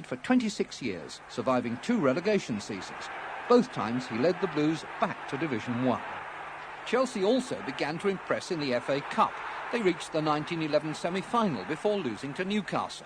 for 26 years, surviving 2 relegation seasons. Both times he led the Blues back to Division 1. Chelsea also began to impress in the FA Cup. They reached the 1911 semi-final before losing to Newcastle.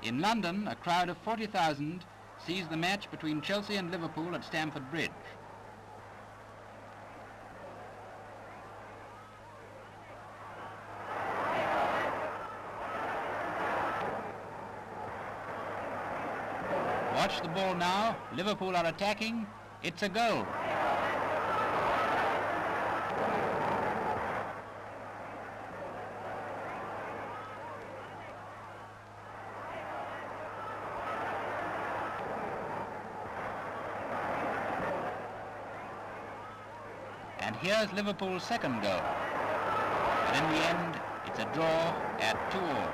In London, a crowd of 40,000 sees the match between Chelsea and Liverpool at Stamford Bridge. Watch the ball now. Liverpool are attacking. It's a goal. And here's Liverpool's second goal. But in the end, it's a draw at 2-2.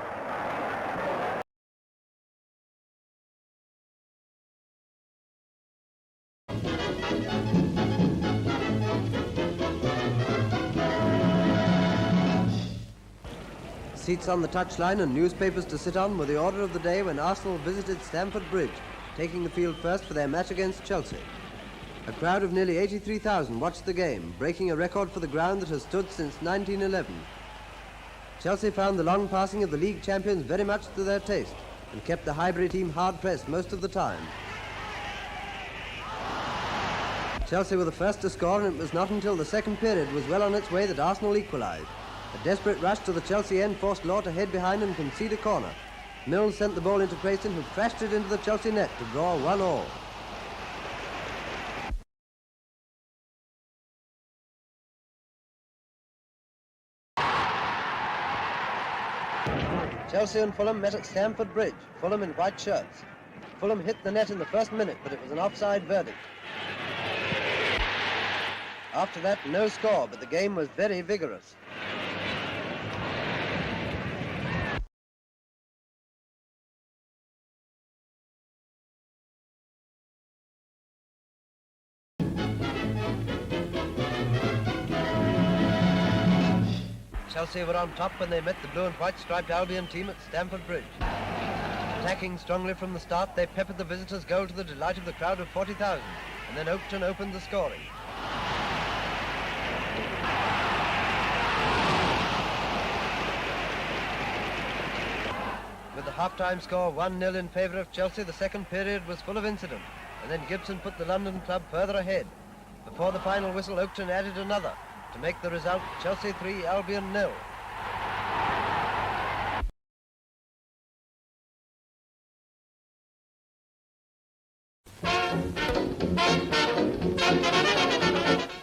Seats on the touchline and newspapers to sit on were the order of the day when Arsenal visited Stamford Bridge, taking the field first for their match against Chelsea. A crowd of nearly 83,000 watched the game, breaking a record for the ground that has stood since 1911. Chelsea found the long passing of the league champions very much to their taste and kept the Highbury team hard-pressed most of the time. Chelsea were the first to score, and it was not until the second period was well on its way that Arsenal equalised. A desperate rush to the Chelsea end forced Law to head behind and concede a corner. Mills sent the ball into Preston, who thrashed it into the Chelsea net to draw 1-1. Chelsea and Fulham met at Stamford Bridge, Fulham in white shirts. Fulham hit the net in the first minute, but it was an offside verdict. After that, no score, but the game was very vigorous. Chelsea were on top when they met the blue and white striped Albion team at Stamford Bridge. Attacking strongly from the start, they peppered the visitors' goal to the delight of the crowd of 40,000, and then Oakton opened the scoring. With the half-time score 1-0 in favour of Chelsea, the second period was full of incident, and then Gibson put the London club further ahead. Before the final whistle, Oakton added another to make the result Chelsea 3, Albion 0.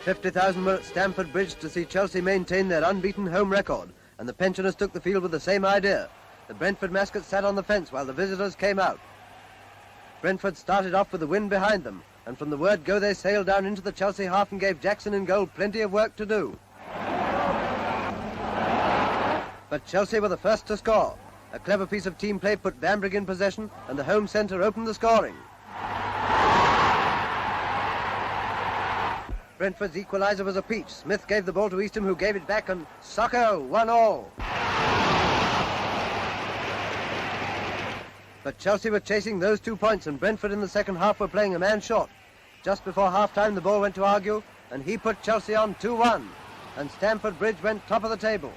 "50,000 were at Stamford Bridge to see Chelsea maintain their unbeaten home record, and the pensioners took the field with the same idea. The Brentford mascots sat on the fence while the visitors came out. Brentford started off with the wind behind them, and from the word go they sailed down into the Chelsea half and gave Jackson in goal plenty of work to do. But Chelsea were the first to score. A clever piece of team play put Bambrick in possession, and the home centre opened the scoring. Brentford's equaliser was a peach. Smith gave the ball to Eastham, who gave it back, and Socko, 1-1. But Chelsea were chasing those 2 points, and Brentford in the second half were playing a man short. Just before half-time, the ball went to Argue, and he put Chelsea on 2-1, and Stamford Bridge went top of the table.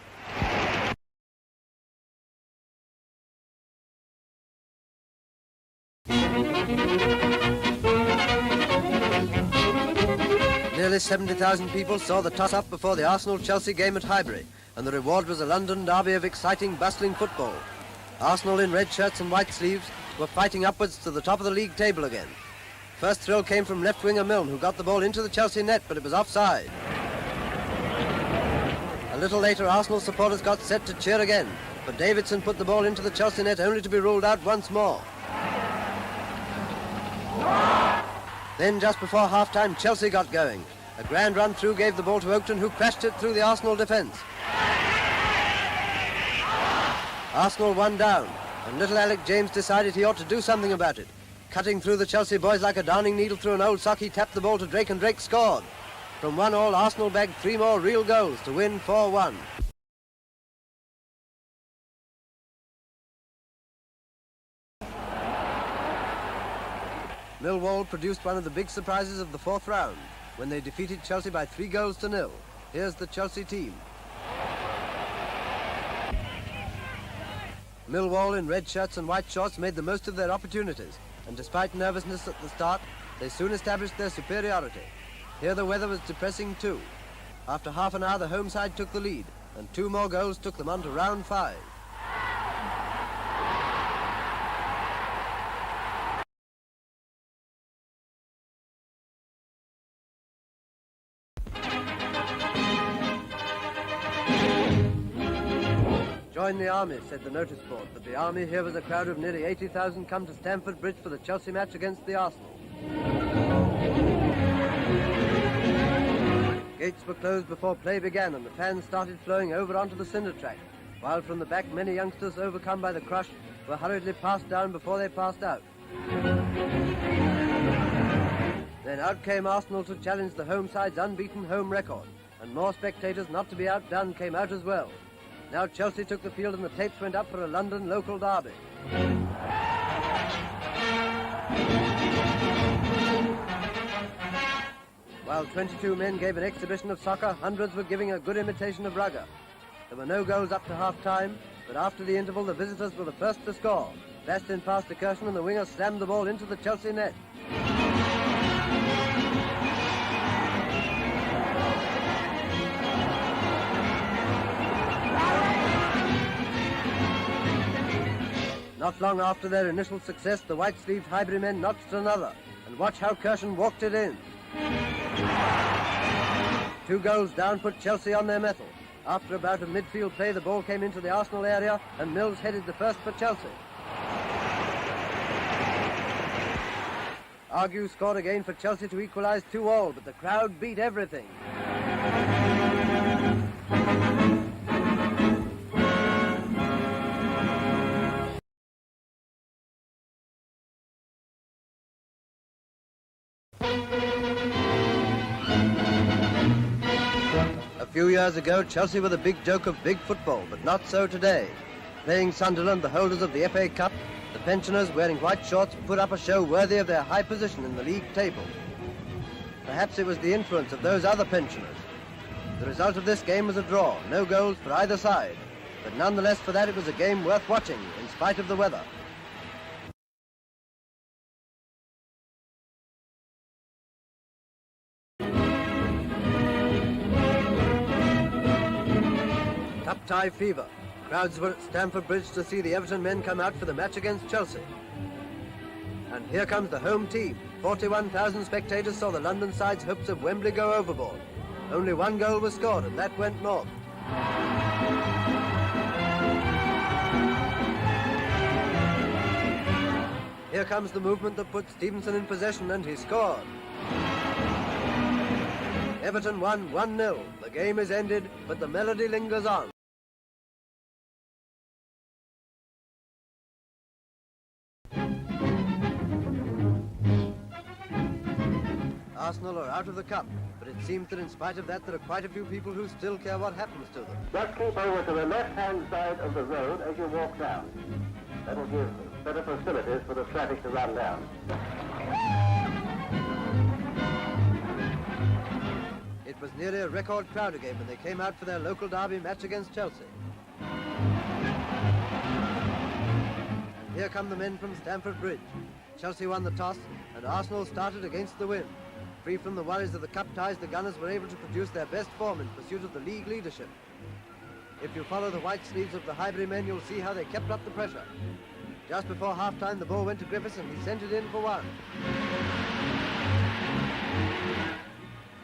Nearly 70,000 people saw the toss-up before the Arsenal-Chelsea game at Highbury, and the reward was a London derby of exciting, bustling football. Arsenal in red shirts and white sleeves were fighting upwards to the top of the league table again. First thrill came from left winger Milne, who got the ball into the Chelsea net, but it was offside. A little later, Arsenal supporters got set to cheer again, but Davidson put the ball into the Chelsea net only to be ruled out once more. Then, just before half-time, Chelsea got going. A grand run through gave the ball to Oakton, who crashed it through the Arsenal defence. Arsenal one down, and little Alec James decided he ought to do something about it. Cutting through the Chelsea boys like a darning needle through an old sock, he tapped the ball to Drake, and Drake scored. From 1-1, Arsenal bagged 3 more real goals to win 4-1. Millwall produced one of the big surprises of the 4th round when they defeated Chelsea by 3-0. Here's the Chelsea team. Millwall in red shirts and white shorts made the most of their opportunities, and despite nervousness at the start, they soon established their superiority. Here the weather was depressing too. After half an hour, the home side took the lead, and 2 more goals took them on to round 5. Join the army, said the notice board, but the army here was a crowd of nearly 80,000 come to Stamford Bridge for the Chelsea match against the Arsenal. Gates were closed before play began, and the fans started flowing over onto the cinder track, while from the back many youngsters, overcome by the crush, were hurriedly passed down before they passed out. Then out came Arsenal to challenge the home side's unbeaten home record, and more spectators not to be outdone came out as well. Now Chelsea took the field and the tapes went up for a London local derby. While 22 men gave an exhibition of soccer, hundreds were giving a good imitation of rugger. There were no goals up to half-time, but after the interval the visitors were the first to score. Bastin passed to Kirshner and the winger slammed the ball into the Chelsea net. Not long after their initial success, the white-sleeved Highbury men notched another, and watch how Kirshner walked it in. 2 goals down put Chelsea on their mettle. After about a midfield play, the ball came into the Arsenal area, and Mills headed the first for Chelsea. Argue scored again for Chelsea to equalise 2-2, but the crowd beat everything. A few years ago, Chelsea were the big joke of big football, but not so today. Playing Sunderland, the holders of the FA Cup, the pensioners wearing white shorts put up a show worthy of their high position in the league table. Perhaps it was the influence of those other pensioners. The result of this game was a draw, no goals for either side, but nonetheless for that it was a game worth watching, in spite of the weather. Cup tie fever. Crowds were at Stamford Bridge to see the Everton men come out for the match against Chelsea. And here comes the home team. 41,000 spectators saw the London side's hopes of Wembley go overboard. Only 1 goal was scored, and that went north. Here comes the movement that put Stevenson in possession, and he scored. Everton won 1-0. The game is ended, but the melody lingers on. Arsenal are out of the cup, but it seems that in spite of that, there are quite a few people who still care what happens to them. Just keep over to the left-hand side of the road as you walk down. That'll give better facilities for the traffic to run down. It was nearly a record crowd again when they came out for their local derby match against Chelsea. And here come the men from Stamford Bridge. Chelsea won the toss, and Arsenal started against the wind. Free from the worries of the cup ties, the Gunners were able to produce their best form in pursuit of the league leadership. If you follow the white sleeves of the Highbury men, you'll see how they kept up the pressure. Just before half-time, the ball went to Griffiths, and he sent it in for one.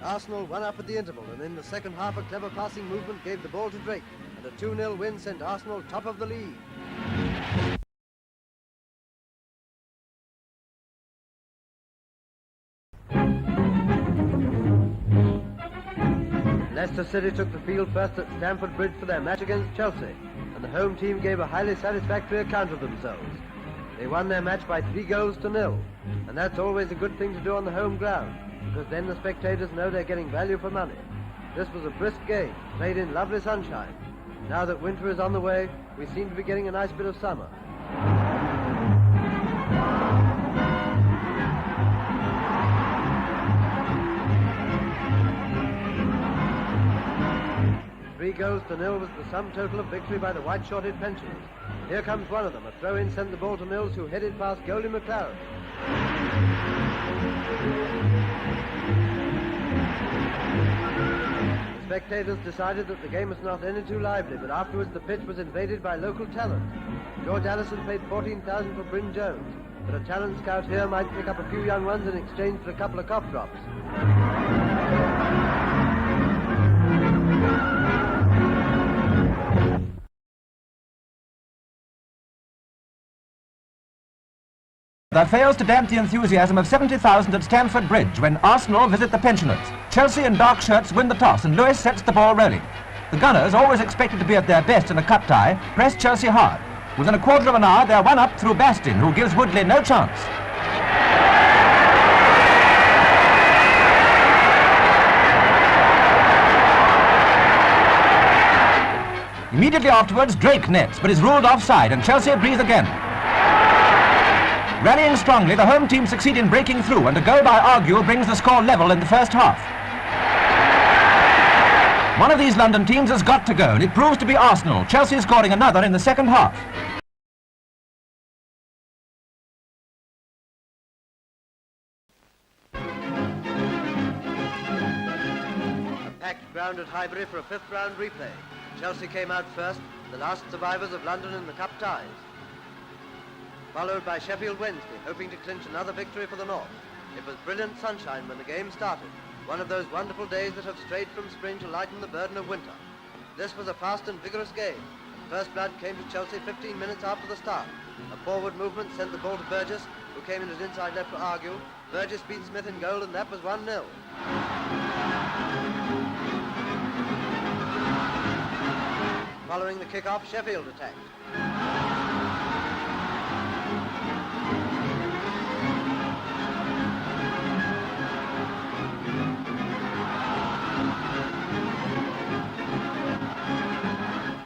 Arsenal won up at the interval, and in the second half, a clever passing movement gave the ball to Drake, and a 2-0 win sent Arsenal top of the league. Leicester City took the field first at Stamford Bridge for their match against Chelsea, and the home team gave a highly satisfactory account of themselves. They won their match by 3-0, and that's always a good thing to do on the home ground, because then the spectators know they're getting value for money. This was a brisk game, played in lovely sunshine. Now that winter is on the way, we seem to be getting a nice bit of summer. Three goals to nil was the sum total of victory by the white-shorted pensioners. Here comes one of them. A throw-in sent the ball to Mills, who headed past Goldie McLaren. The spectators decided that the game was not any too lively, but afterwards the pitch was invaded by local talent. George Allison paid $14,000 for Bryn Jones, but a talent scout here might pick up a few young ones in exchange for a couple of cough drops. That fails to damp the enthusiasm of 70,000 at Stamford Bridge when Arsenal visit the pensioners. Chelsea in dark shirts win the toss and Lewis sets the ball rolling. The Gunners, always expected to be at their best in a cup tie, press Chelsea hard. Within a quarter of an hour, they're one up through Bastin, who gives Woodley no chance. Immediately afterwards, Drake nets, but is ruled offside, and Chelsea breathe again. Rallying strongly, the home team succeed in breaking through, and a goal by Argue brings the score level in the first half. One of these London teams has got to go, and it proves to be Arsenal, Chelsea scoring another in the second half. A packed ground at Highbury for a fifth-round replay. Chelsea came out first, the last survivors of London in the cup ties. Followed by Sheffield Wednesday, hoping to clinch another victory for the North. It was brilliant sunshine when the game started, one of those wonderful days that have strayed from spring to lighten the burden of winter. This was a fast and vigorous game. First blood came to Chelsea 15 minutes after the start. A forward movement sent the ball to Burgess, who came in as inside left for Argue. Burgess beat Smith in goal, and that was 1-0. Following the kick-off, Sheffield attacked.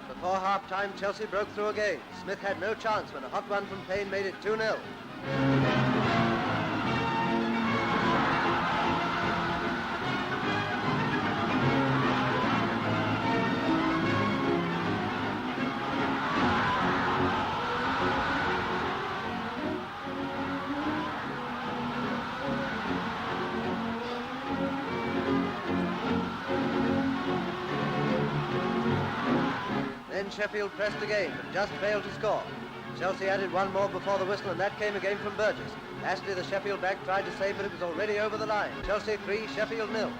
Before half-time, Chelsea broke through again. Smith had no chance when a hot one from Payne made it 2-0. Sheffield pressed again, but just failed to score. Chelsea added one more before the whistle, and that came again from Burgess. Ashley, the Sheffield back, tried to save, but it was already over the line. Chelsea 3, Sheffield 0.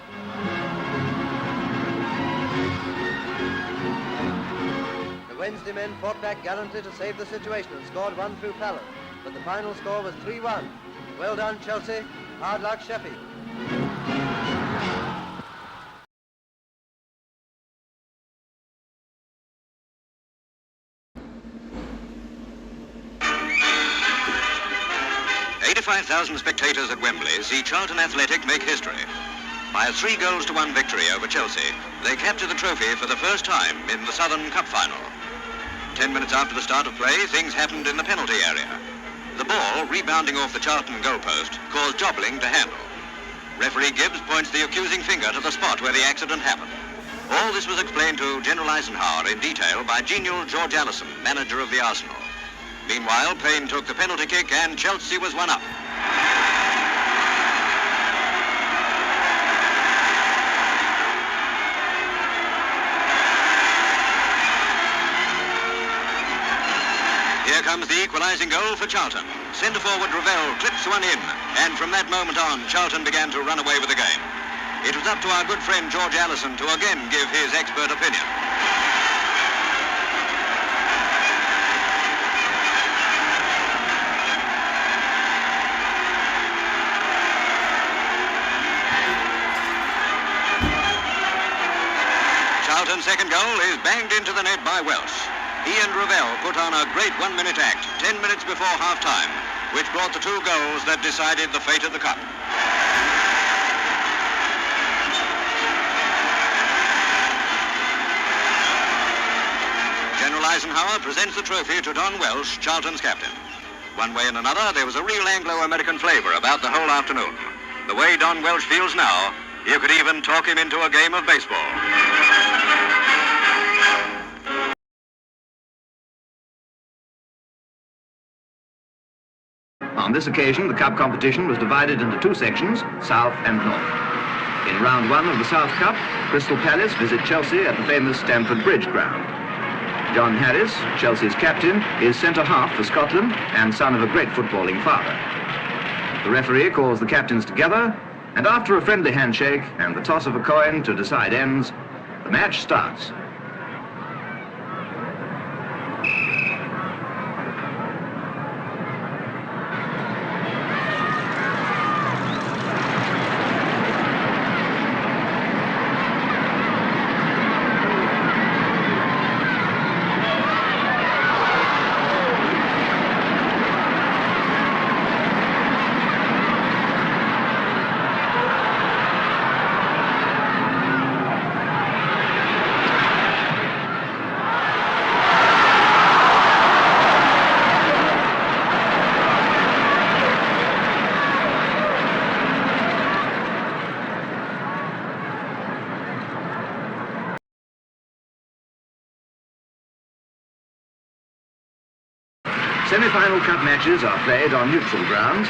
The Wednesday men fought back gallantly to save the situation and scored one through Fallon, but the final score was 3-1. Well done, Chelsea. Hard luck, Sheffield. 25,000 spectators at Wembley see Charlton Athletic make history. By a 3-1 victory over Chelsea, they capture the trophy for the first time in the Southern Cup final. 10 minutes after the start of play, things happened in the penalty area. The ball, rebounding off the Charlton goalpost, caused Jobling to handle. Referee Gibbs points the accusing finger to the spot where the accident happened. All this was explained to General Eisenhower in detail by genial George Allison, manager of the Arsenal. Meanwhile, Payne took the penalty kick and Chelsea was 1-up. Here comes the equalising goal for Charlton. Centre-forward Ravel clips one in, and from that moment on, Charlton began to run away with the game. It was up to our good friend George Allison to again give his expert opinion. Charlton's second goal is banged into the net by Welsh. He and Ravel put on a great one-minute act 10 minutes before half-time, which brought the 2 goals that decided the fate of the cup. General Eisenhower presents the trophy to Don Welsh, Charlton's captain. One way and another, there was a real Anglo-American flavor about the whole afternoon. The way Don Welsh feels now, you could even talk him into a game of baseball. On this occasion, the Cup competition was divided into 2 sections, South and North. In round 1 of the South Cup, Crystal Palace visit Chelsea at the famous Stamford Bridge ground. John Harris, Chelsea's captain, is centre-half for Scotland and son of a great footballing father. The referee calls the captains together, and after a friendly handshake and the toss of a coin to decide ends, the match starts. Semi-final cup matches are played on neutral grounds.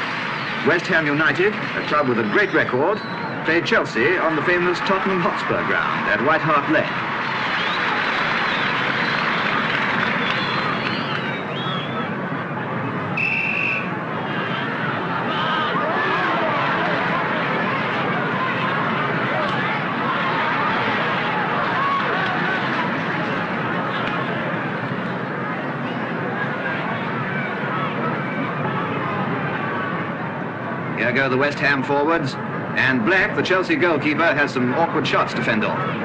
West Ham United, a club with a great record, played Chelsea on the famous Tottenham Hotspur ground at White Hart Lane. Here go the West Ham forwards, and Black, the Chelsea goalkeeper, has some awkward shots to fend off.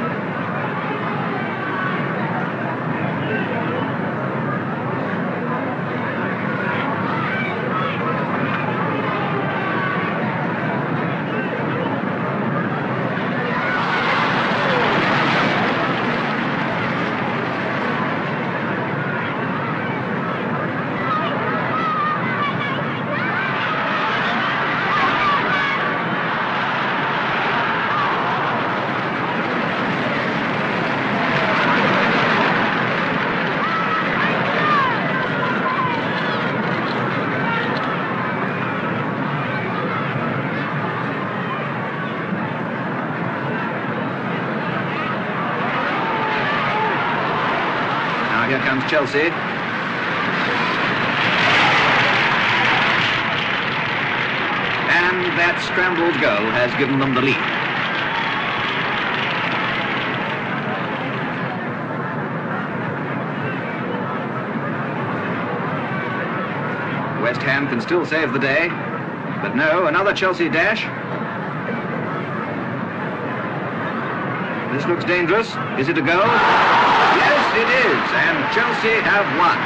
Here comes Chelsea. And that scrambled goal has given them the lead. West Ham can still save the day, but no, another Chelsea dash. This looks dangerous. Is it a goal? Yes, it is, and Chelsea have won.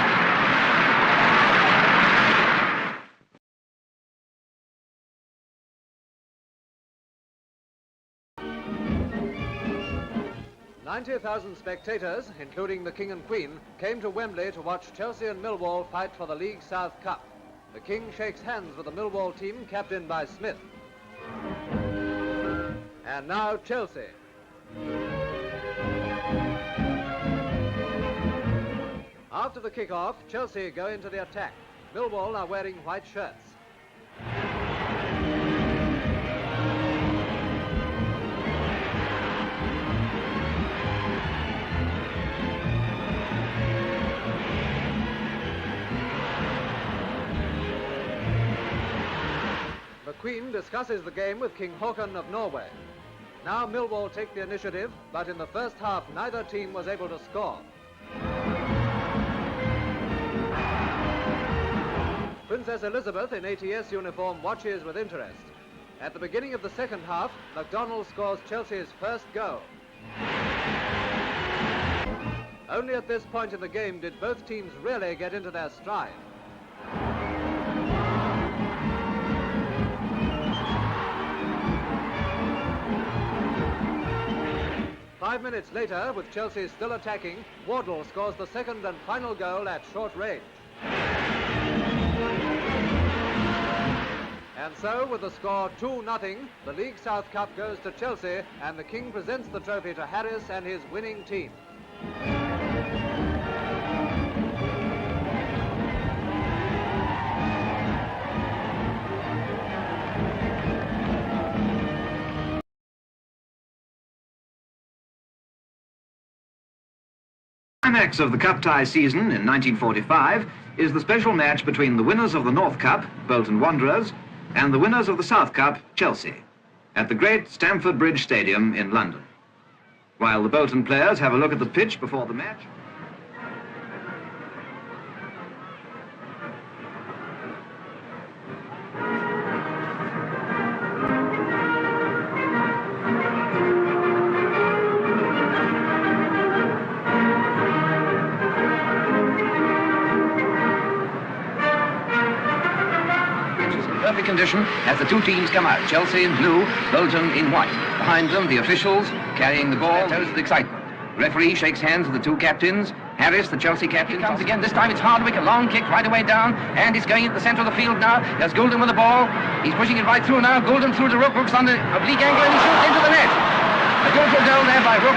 90,000 spectators, including the King and Queen, came to Wembley to watch Chelsea and Millwall fight for the League South Cup. The King shakes hands with the Millwall team, captained by Smith. And now Chelsea. After the kick-off, Chelsea go into the attack. Millwall are wearing white shirts. The Queen discusses the game with King Haakon of Norway. Now Millwall take the initiative, but in the first half neither team was able to score. Princess Elizabeth in ATS uniform watches with interest. At the beginning of the second half, McDonald scores Chelsea's first goal. Only at this point in the game did both teams really get into their stride. Five minutes later, with Chelsea still attacking, Wardle scores the second and final goal at short range. And so, with the score 2-0, the League South Cup goes to Chelsea, and the King presents the trophy to Harris and his winning team. The climax of the Cup tie season in 1945 is the special match between the winners of the North Cup, Bolton Wanderers, and the winners of the South Cup, Chelsea, at the great Stamford Bridge Stadium in London. While the Bolton players have a look at the pitch before the match, perfect condition as the two teams come out. Chelsea in blue, Bolton in white. Behind them, the officials carrying the ball. Shows the excitement. The referee shakes hands with the two captains. Harris, the Chelsea captain, comes again. This time it's Hardwick, a long kick right away down, and he's going into the centre of the field now. There's Goulden with the ball. He's pushing it right through now. Goulden through to Rook. Rook's on the oblique angle, and he shoots into the net. A beautiful goal there by Rook.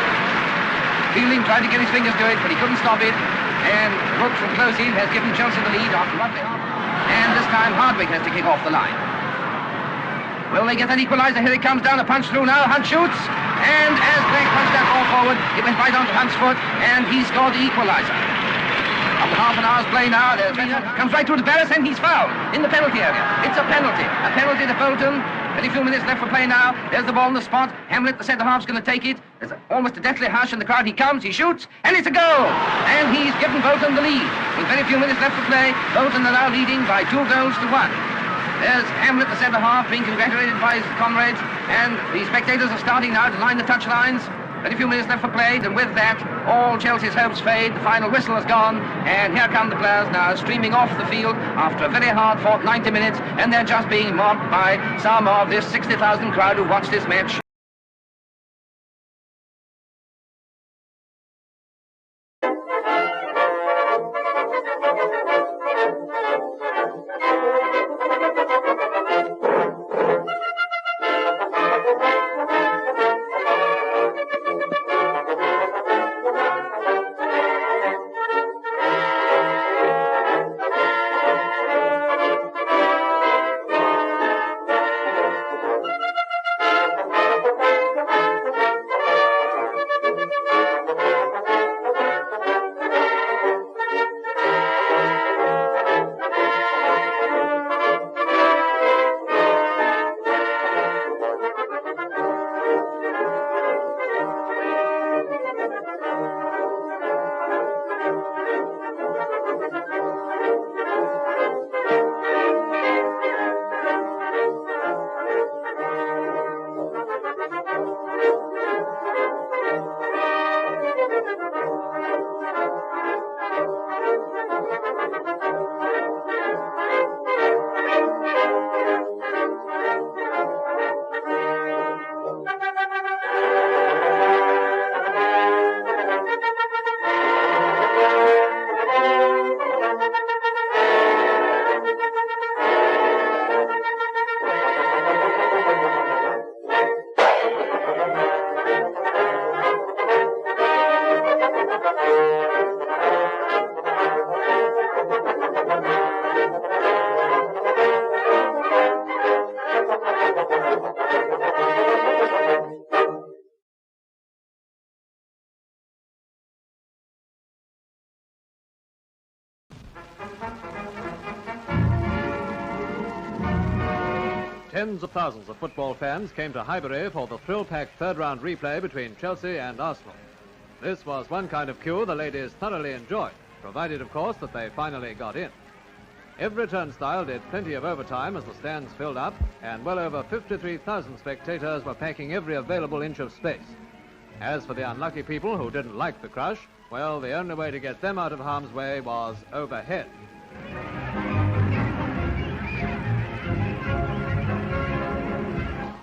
Fielding tried to get his fingers to it, but he couldn't stop it. And Rook from close in has given Chelsea the lead after roughly half. And this time Hardwick has to kick off the line. Will they get an equaliser? Here he comes down, a punch through now. Hunt shoots, and as Gregg punched that ball forward, it went right onto Hunt's foot, and he scored the equaliser. After half an hour's play now, comes right through to Barris, and he's fouled in the penalty area. It's a penalty to Bolton. Very few minutes left for play now. There's the ball on the spot. Hamlet, the centre-half's going to take it. There's almost a deathly hush in the crowd. He comes, he shoots, and it's a goal! And he's given Bolton the lead. With very few minutes left for play, Bolton are now leading by 2 goals to 1. There's Hamlet, the centre-half, being congratulated by his comrades, and the spectators are starting now to line the touchlines. Very few minutes left for play, and with that, all Chelsea's hopes fade. The final whistle has gone, and here come the players now streaming off the field after a very hard-fought 90 minutes, and they're just being mobbed by some of this 60,000 crowd who watched this match. Tens of thousands of football fans came to Highbury for the thrill-packed third-round replay between Chelsea and Arsenal. This was one kind of queue the ladies thoroughly enjoyed, provided, of course, that they finally got in. Every turnstile did plenty of overtime as the stands filled up, and well over 53,000 spectators were packing every available inch of space. As for the unlucky people who didn't like the crush, well, the only way to get them out of harm's way was overhead.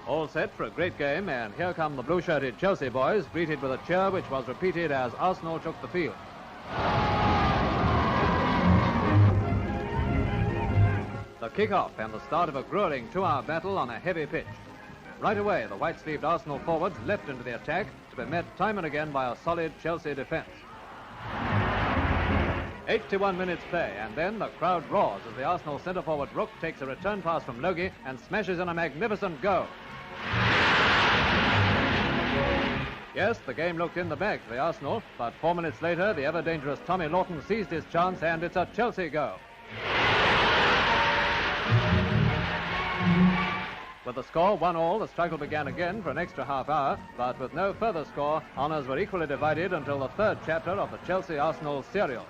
All set for a great game, and here come the blue-shirted Chelsea boys, greeted with a cheer which was repeated as Arsenal took the field. The kick-off and the start of a grueling 2-hour battle on a heavy pitch. Right away, the white-sleeved Arsenal forwards leapt into the attack to be met time and again by a solid Chelsea defence. 81 minutes play, and then the crowd roars as the Arsenal centre-forward Rook takes a return pass from Logie and smashes in a magnificent goal. Yes, the game looked in the bag for the Arsenal, but 4 minutes later, the ever-dangerous Tommy Lawton seized his chance, and it's a Chelsea goal. With the score 1-1, the struggle began again for an extra half hour, but with no further score, honours were equally divided until the third chapter of the Chelsea-Arsenal serial.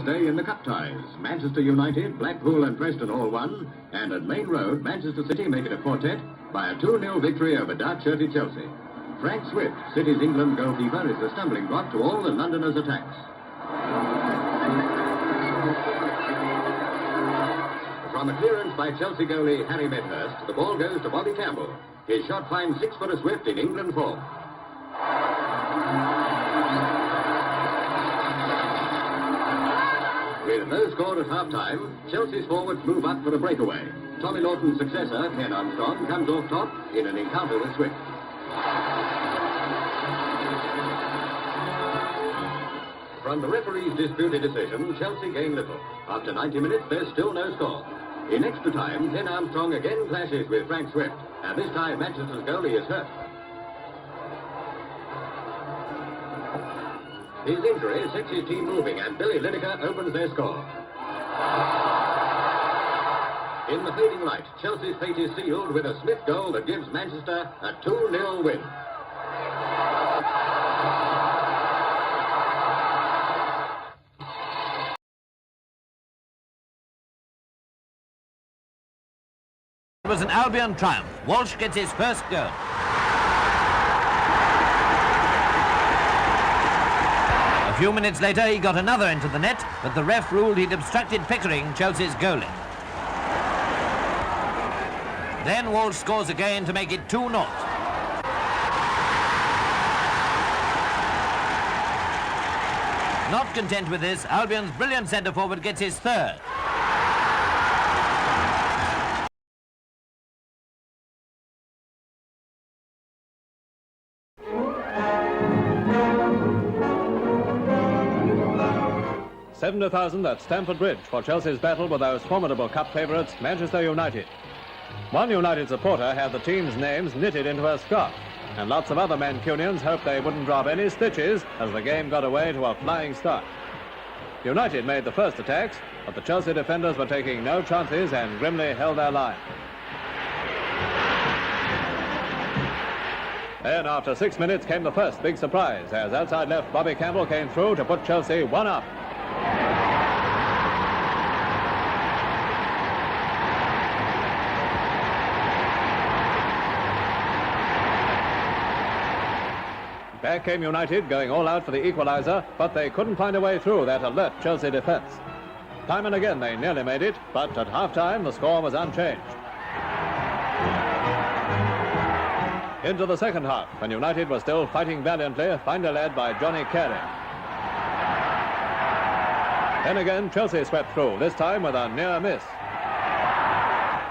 Day in the cup ties. Manchester United, Blackpool and Preston all won, and at Main Road, Manchester City make it a quartet by a 2-0 victory over dark-shirted Chelsea. Frank Swift, City's England goalkeeper, is the stumbling block to all the Londoners' attacks. From a clearance by Chelsea goalie Harry Medhurst, the ball goes to Bobby Campbell. His shot finds 6-footer Swift in England form. With no score at half-time, Chelsea's forwards move up for a breakaway. Tommy Lawton's successor, Ken Armstrong, comes off top in an encounter with Swift. From the referee's disputed decision, Chelsea gain little. After 90 minutes, there's still no score. In extra time, Ken Armstrong again clashes with Frank Swift, and this time Manchester's goalie is hurt. His injury sets his team moving, and Billy Lineker opens their score. In the fading light, Chelsea's fate is sealed with a Smith goal that gives Manchester a 2-0 win. It was an Albion triumph. Walsh gets his first goal. A few minutes later, he got another into the net, but the ref ruled he'd obstructed Pickering, Chelsea's goalie. Then Walsh scores again to make it 2-0. Not content with this, Albion's brilliant centre-forward gets his third. $70,000 at Stamford Bridge for Chelsea's battle with those formidable cup favourites, Manchester United. One United supporter had the team's names knitted into her scarf, and lots of other Mancunians hoped they wouldn't drop any stitches as the game got away to a flying start. United made the first attacks, but the Chelsea defenders were taking no chances and grimly held their line. Then after 6 minutes came the first big surprise, as outside left Bobby Campbell came through to put Chelsea 1-up. Back came United, going all out for the equaliser, but they couldn't find a way through that alert Chelsea defence. Time and again they nearly made it, but at half-time the score was unchanged. Into the second half, when United was still fighting valiantly, finally led by Johnny Carey. Then again, Chelsea swept through, this time with a near miss.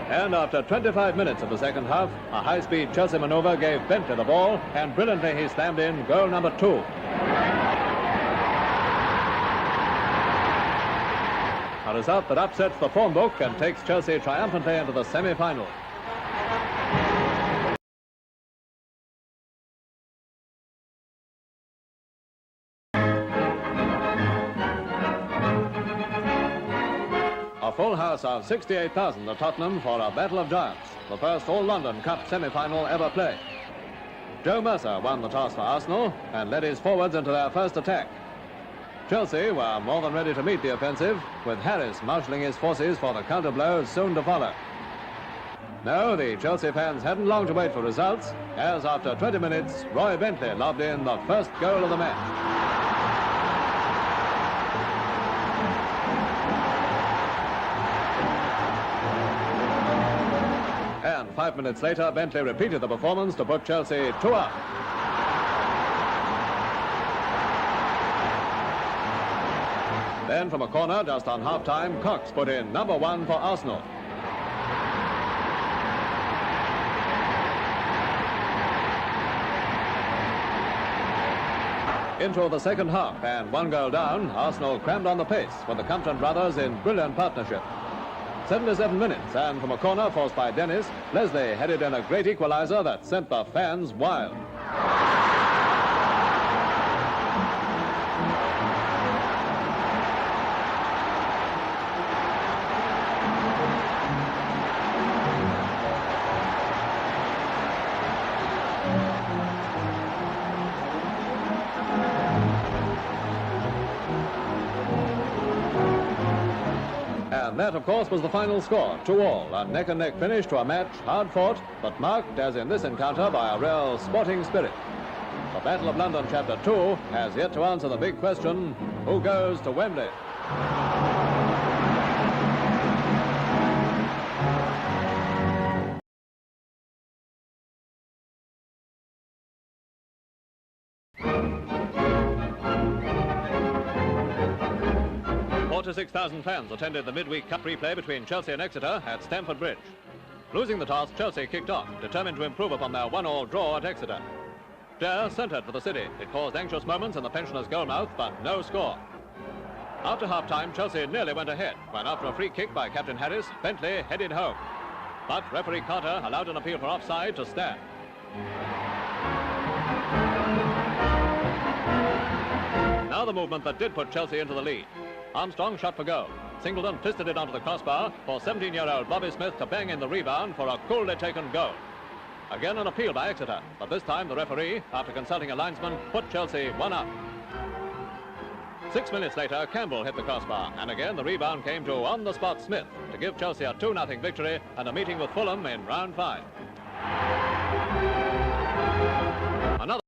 And after 25 minutes of the second half, a high-speed Chelsea manoeuvre gave Bentley the ball, and brilliantly he slammed in goal number 2. A result that upsets the form book and takes Chelsea triumphantly into the semi-final. A full house of 68,000 at Tottenham for a Battle of Giants, the first All-London Cup semi-final ever played. Joe Mercer won the toss for Arsenal and led his forwards into their first attack. Chelsea were more than ready to meet the offensive, with Harris marshalling his forces for the counter-blows soon to follow. No, the Chelsea fans hadn't long to wait for results, as after 20 minutes, Roy Bentley lobbed in the first goal of the match. And 5 minutes later, Bentley repeated the performance to put Chelsea 2-up. Then from a corner just on half-time, Cox put in number 1 for Arsenal. Into the second half, and 1 goal down, Arsenal crammed on the pace with the Compton brothers in brilliant partnership. 77 minutes, and from a corner forced by Dennis, Leslie headed in a great equaliser that sent the fans wild. that, of course, was the final score, 2-2, a neck-and-neck finish to a match hard-fought, but marked, as in this encounter, by a real sporting spirit. The Battle of London, Chapter 2, has yet to answer the big question, who goes to Wembley? To 6,000 fans attended the midweek cup replay between Chelsea and Exeter at Stamford Bridge. Losing the toss, Chelsea kicked off, determined to improve upon their 1-1 draw at Exeter. Dare centred for the City. It caused anxious moments in the pensioners' goalmouth, but no score. After half-time, Chelsea nearly went ahead, when after a free kick by Captain Harris, Bentley headed home. But referee Carter allowed an appeal for offside to stand. Now the movement that did put Chelsea into the lead. Armstrong shot for goal. Singleton twisted it onto the crossbar for 17-year-old Bobby Smith to bang in the rebound for a coolly taken goal. Again an appeal by Exeter, but this time the referee, after consulting a linesman, put Chelsea 1 up. 6 minutes later, Campbell hit the crossbar, and again the rebound came to on-the-spot Smith to give Chelsea a 2-0 victory and a meeting with Fulham in round 5. Another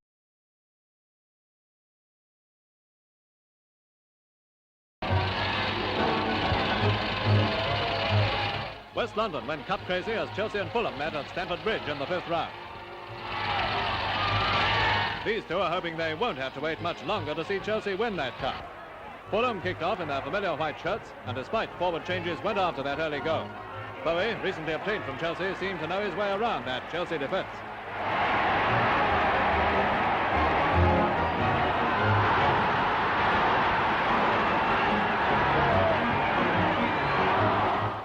West London went cup crazy as Chelsea and Fulham met at Stamford Bridge in the 5th round. These two are hoping they won't have to wait much longer to see Chelsea win that cup. Fulham kicked off in their familiar white shirts and despite forward changes went after that early goal. Bowie, recently obtained from Chelsea, seemed to know his way around that Chelsea defence.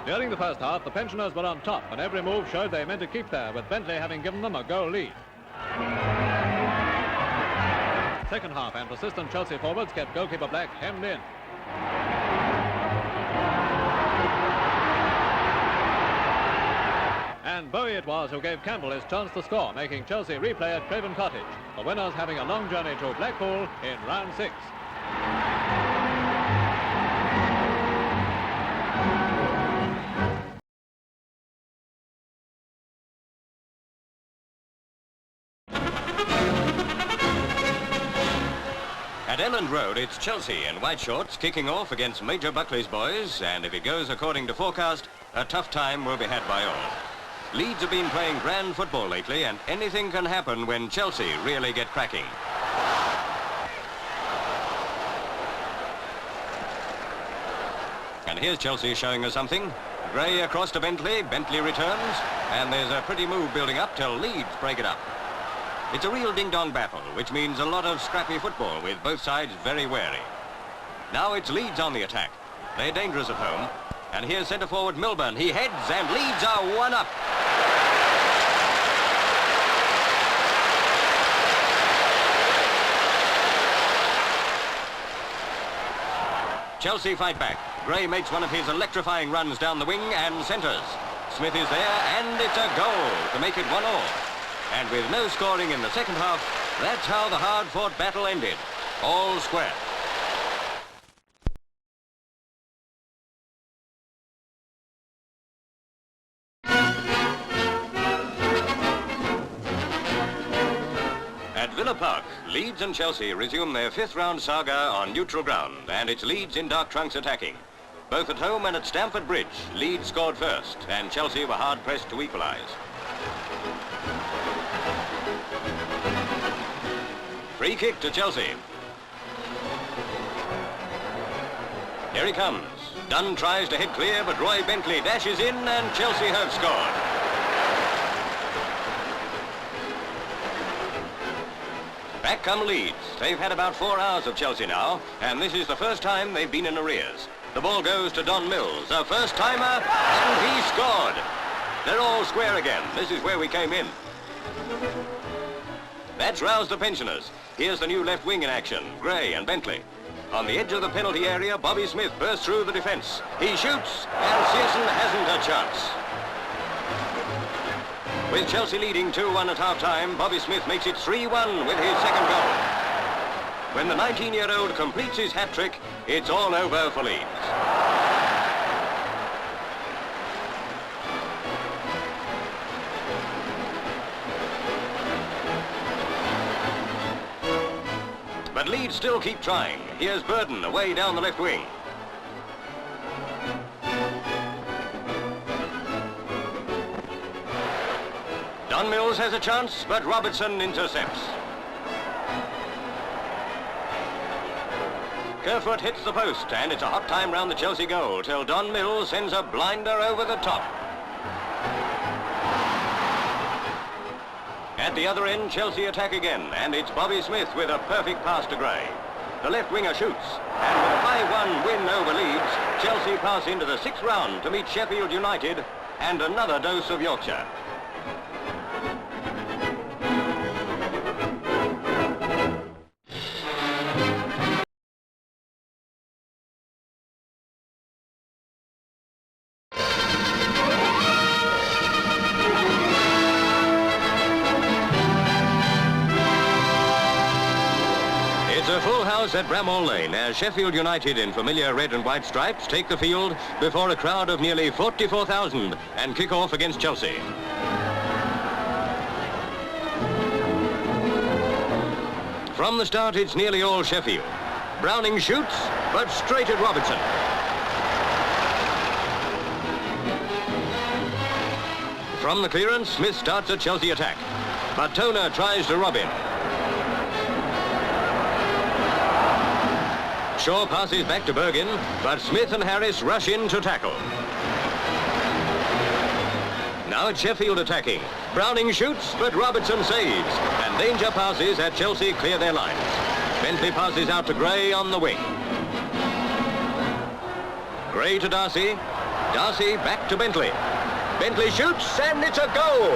During the first half, the pensioners were on top, and every move showed they meant to keep there, with Bentley having given them a goal lead. Second half, and persistent Chelsea forwards kept goalkeeper Black hemmed in. And Bowie it was who gave Campbell his chance to score, making Chelsea replay at Craven Cottage. The winners having a long journey to Blackpool in round 6. At Elland Road, it's Chelsea in white shorts kicking off against Major Buckley's boys, and if it goes according to forecast, a tough time will be had by all. Leeds have been playing grand football lately, and anything can happen when Chelsea really get cracking. And here's Chelsea showing us something. Gray across to Bentley, Bentley returns, and there's a pretty move building up till Leeds break it up. It's a real ding-dong battle, which means a lot of scrappy football with both sides very wary. Now it's Leeds on the attack. They're dangerous at home. And here's centre-forward Milburn. He heads and Leeds are 1 up. Chelsea fight back. Gray makes one of his electrifying runs down the wing and centres. Smith is there and it's a goal to make it 1-1. And with no scoring in the second half, that's how the hard-fought battle ended. All square. At Villa Park, Leeds and Chelsea resume their 5th round saga on neutral ground, and it's Leeds in dark trunks attacking. Both at home and at Stamford Bridge, Leeds scored first, and Chelsea were hard-pressed to equalise. Free kick to Chelsea. Here he comes. Dunn tries to head clear, but Roy Bentley dashes in and Chelsea have scored. Back come Leeds. They've had about 4 hours of Chelsea now, and this is the first time they've been in arrears. The ball goes to Don Mills, a first-timer, and he scored. They're all square again. This is where we came in. That's roused the pensioners. Here's the new left wing in action, Gray and Bentley. On the edge of the penalty area, Bobby Smith bursts through the defence. He shoots, and Searson hasn't a chance. With Chelsea leading 2-1 at half-time, Bobby Smith makes it 3-1 with his second goal. When the 19-year-old completes his hat-trick, it's all over for Leeds. But Leeds still keep trying. Here's Burden away down the left wing. Don Mills has a chance, but Robertson intercepts. Kerfoot hits the post, and it's a hot time round the Chelsea goal till Don Mills sends a blinder over the top. At the other end, Chelsea attack again, and it's Bobby Smith with a perfect pass to Gray. The left winger shoots, and with a 5-1 win over Leeds, Chelsea pass into the 6th round to meet Sheffield United and another dose of Yorkshire. At Bramall Lane, as Sheffield United in familiar red and white stripes take the field before a crowd of nearly 44,000 and kick off against Chelsea. From the start, it's nearly all Sheffield. Browning shoots, but straight at Robertson. From the clearance, Smith starts a Chelsea attack, but Toner tries to rob him. Shaw passes back to Bergin, but Smith and Harris rush in to tackle. Now it's Sheffield attacking. Browning shoots, but Robertson saves, and danger passes at Chelsea clear their lines. Bentley passes out to Gray on the wing. Gray to Darcy. Darcy back to Bentley. Bentley shoots, and it's a goal!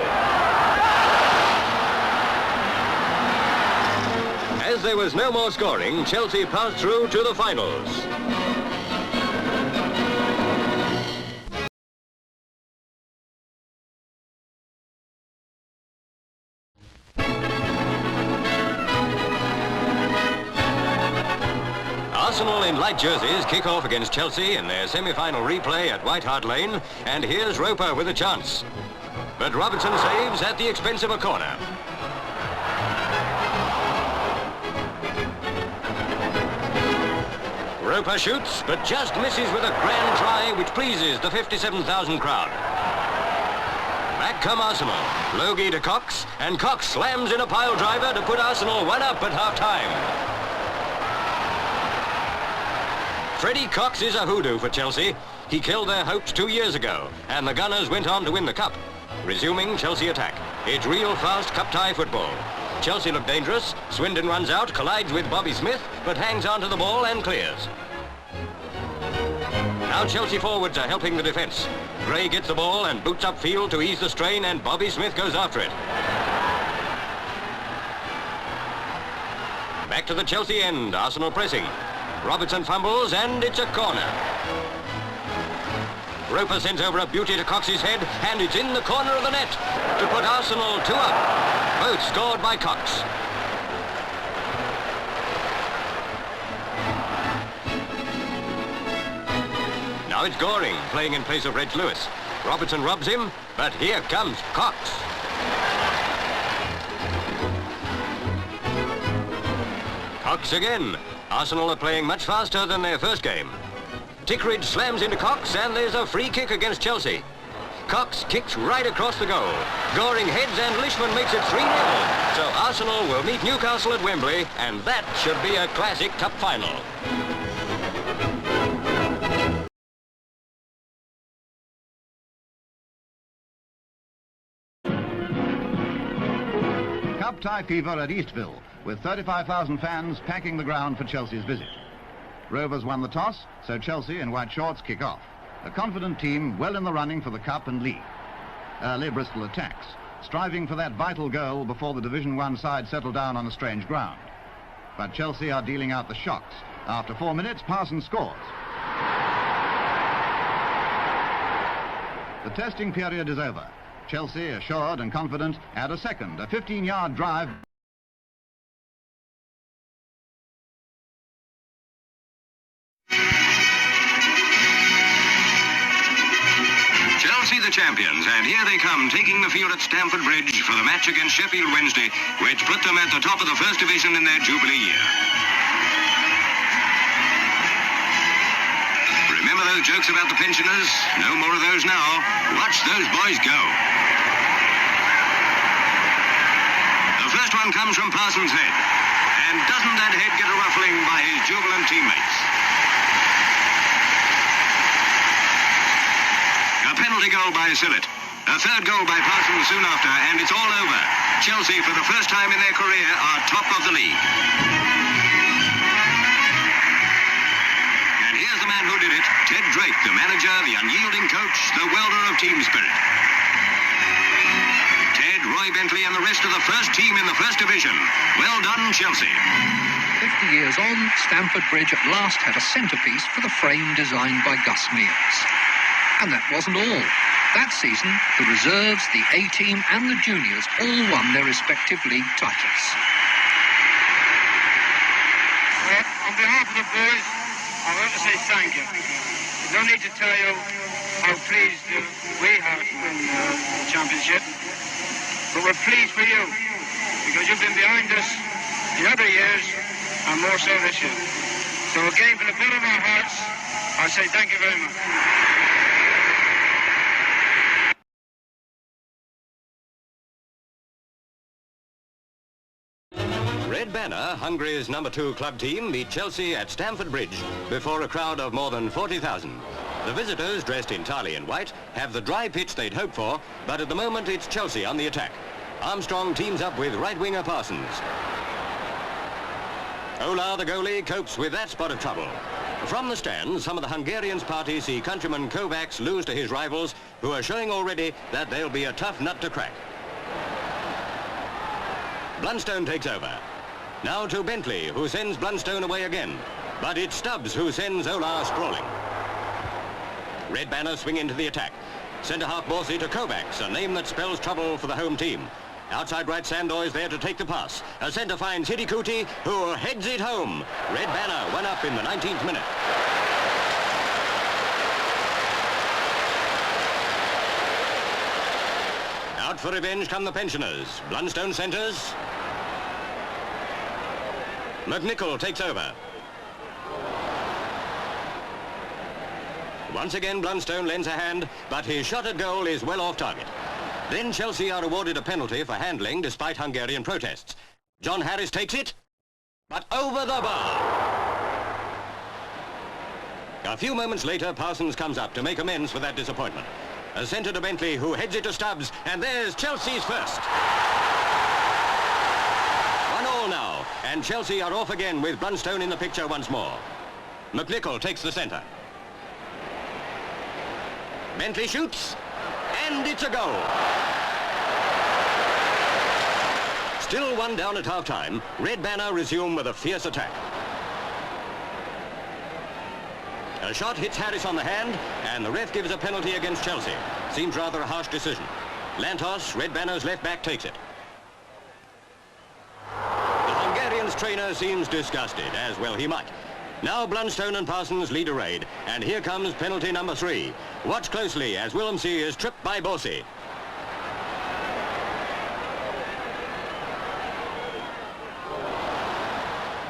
As there was no more scoring, Chelsea passed through to the finals. Arsenal in light jerseys kick off against Chelsea in their semi-final replay at White Hart Lane, and here's Roper with a chance. But Robertson saves at the expense of a corner. Roper shoots, but just misses with a grand try, which pleases the 57,000 crowd. Back come Arsenal. Logie to Cox, and Cox slams in a pile driver to put Arsenal 1 up at half-time. Freddie Cox is a hoodoo for Chelsea. He killed their hopes 2 years ago, and the Gunners went on to win the Cup. Resuming Chelsea attack. It's real fast cup-tie football. Chelsea look dangerous. Swindon runs out, collides with Bobby Smith, but hangs onto the ball and clears. Now Chelsea forwards are helping the defence. Gray gets the ball and boots upfield to ease the strain, and Bobby Smith goes after it. Back to the Chelsea end, Arsenal pressing. Robertson fumbles, and it's a corner. Roper sends over a beauty to Cox's head, and it's in the corner of the net to put Arsenal 2 up. Both scored by Cox. Now it's Goring playing in place of Reg Lewis. Robertson robs him, but here comes Cox. Cox again. Arsenal are playing much faster than their first game. Tickridge slams into Cox, and there's a free kick against Chelsea. Cox kicks right across the goal. Goring heads, and Lishman makes it 3-0. So Arsenal will meet Newcastle at Wembley, and that should be a classic cup final. Cup tie fever at Eastville, with 35,000 fans packing the ground for Chelsea's visit. Rovers won the toss, so Chelsea in white shorts kick off. A confident team well in the running for the Cup and League. Early Bristol attacks, striving for that vital goal before the Division 1 side settle down on a strange ground. But Chelsea are dealing out the shocks. After 4 minutes, Parsons scores. The testing period is over. Chelsea, assured and confident, add a second, a 15-yard drive. Chelsea the champions, and here they come, taking the field at Stamford Bridge for the match against Sheffield Wednesday, which put them at the top of the First Division in their Jubilee year. of those jokes about the pensioners? No more of those now. Watch those boys go. The first one comes from Parsons' head. And doesn't that head get a ruffling by his jubilant teammates? A penalty goal by Sillett. A third goal by Parsons soon after, and it's all over. Chelsea, for the first time in their career, are top of the league. And here's the man who did it, Ted Drake, the manager, the unyielding coach, the welder of team spirit. Ted, Roy Bentley, and the rest of the first team in the First Division. Well done, Chelsea. 50 years on, Stamford Bridge at last had a centrepiece for the frame designed by Gus Mears. And that wasn't all. That season, the reserves, the A-team and the juniors all won their respective league titles. On behalf of the boys, I want to say thank you. No need to tell you how pleased we are to win the championship. But we're pleased for you, because you've been behind us in other years, and more so this year. So again, from the bottom of our hearts, I say thank you very much. Red Banner, Hungary's #2 club team, meet Chelsea at Stamford Bridge before a crowd of more than 40,000. The visitors, dressed entirely in white, have the dry pitch they'd hoped for, but at the moment it's Chelsea on the attack. Armstrong teams up with right-winger Parsons. Ola, the goalie, copes with that spot of trouble. From the stands, some of the Hungarians' party see countryman Kovacs lose to his rivals, who are showing already that they'll be a tough nut to crack. Blunstone takes over. Now to Bentley, who sends Blunstone away again. But it's Stubbs who sends Ola sprawling. Red Banner swing into the attack. Centre-half Borsey to Kovacs, a name that spells trouble for the home team. Outside right, Sandoy is there to take the pass. A centre finds Hidikuti, who heads it home. Red Banner went up in the 19th minute. Out for revenge come the pensioners. Blunstone centres. McNichol takes over. Once again, Blunstone lends a hand, but his shot at goal is well off target. Then Chelsea are awarded a penalty for handling despite Hungarian protests. John Harris takes it, but over the bar. A few moments later, Parsons comes up to make amends for that disappointment. A centre to Bentley, who heads it to Stubbs, and there's Chelsea's first. 1-1 now, and Chelsea are off again with Blunstone in the picture once more. McNichol takes the centre. Bentley shoots, and it's a goal. Still 1 down at half-time, Red Banner resume with a fierce attack. A shot hits Harris on the hand, and the ref gives a penalty against Chelsea. Seems rather a harsh decision. Lantos, Red Banner's left back, takes it. The Hungarian's trainer seems disgusted, as well he might. Now Blunstone and Parsons lead a raid, and here comes penalty number 3. Watch closely as Willemse is tripped by Borsey.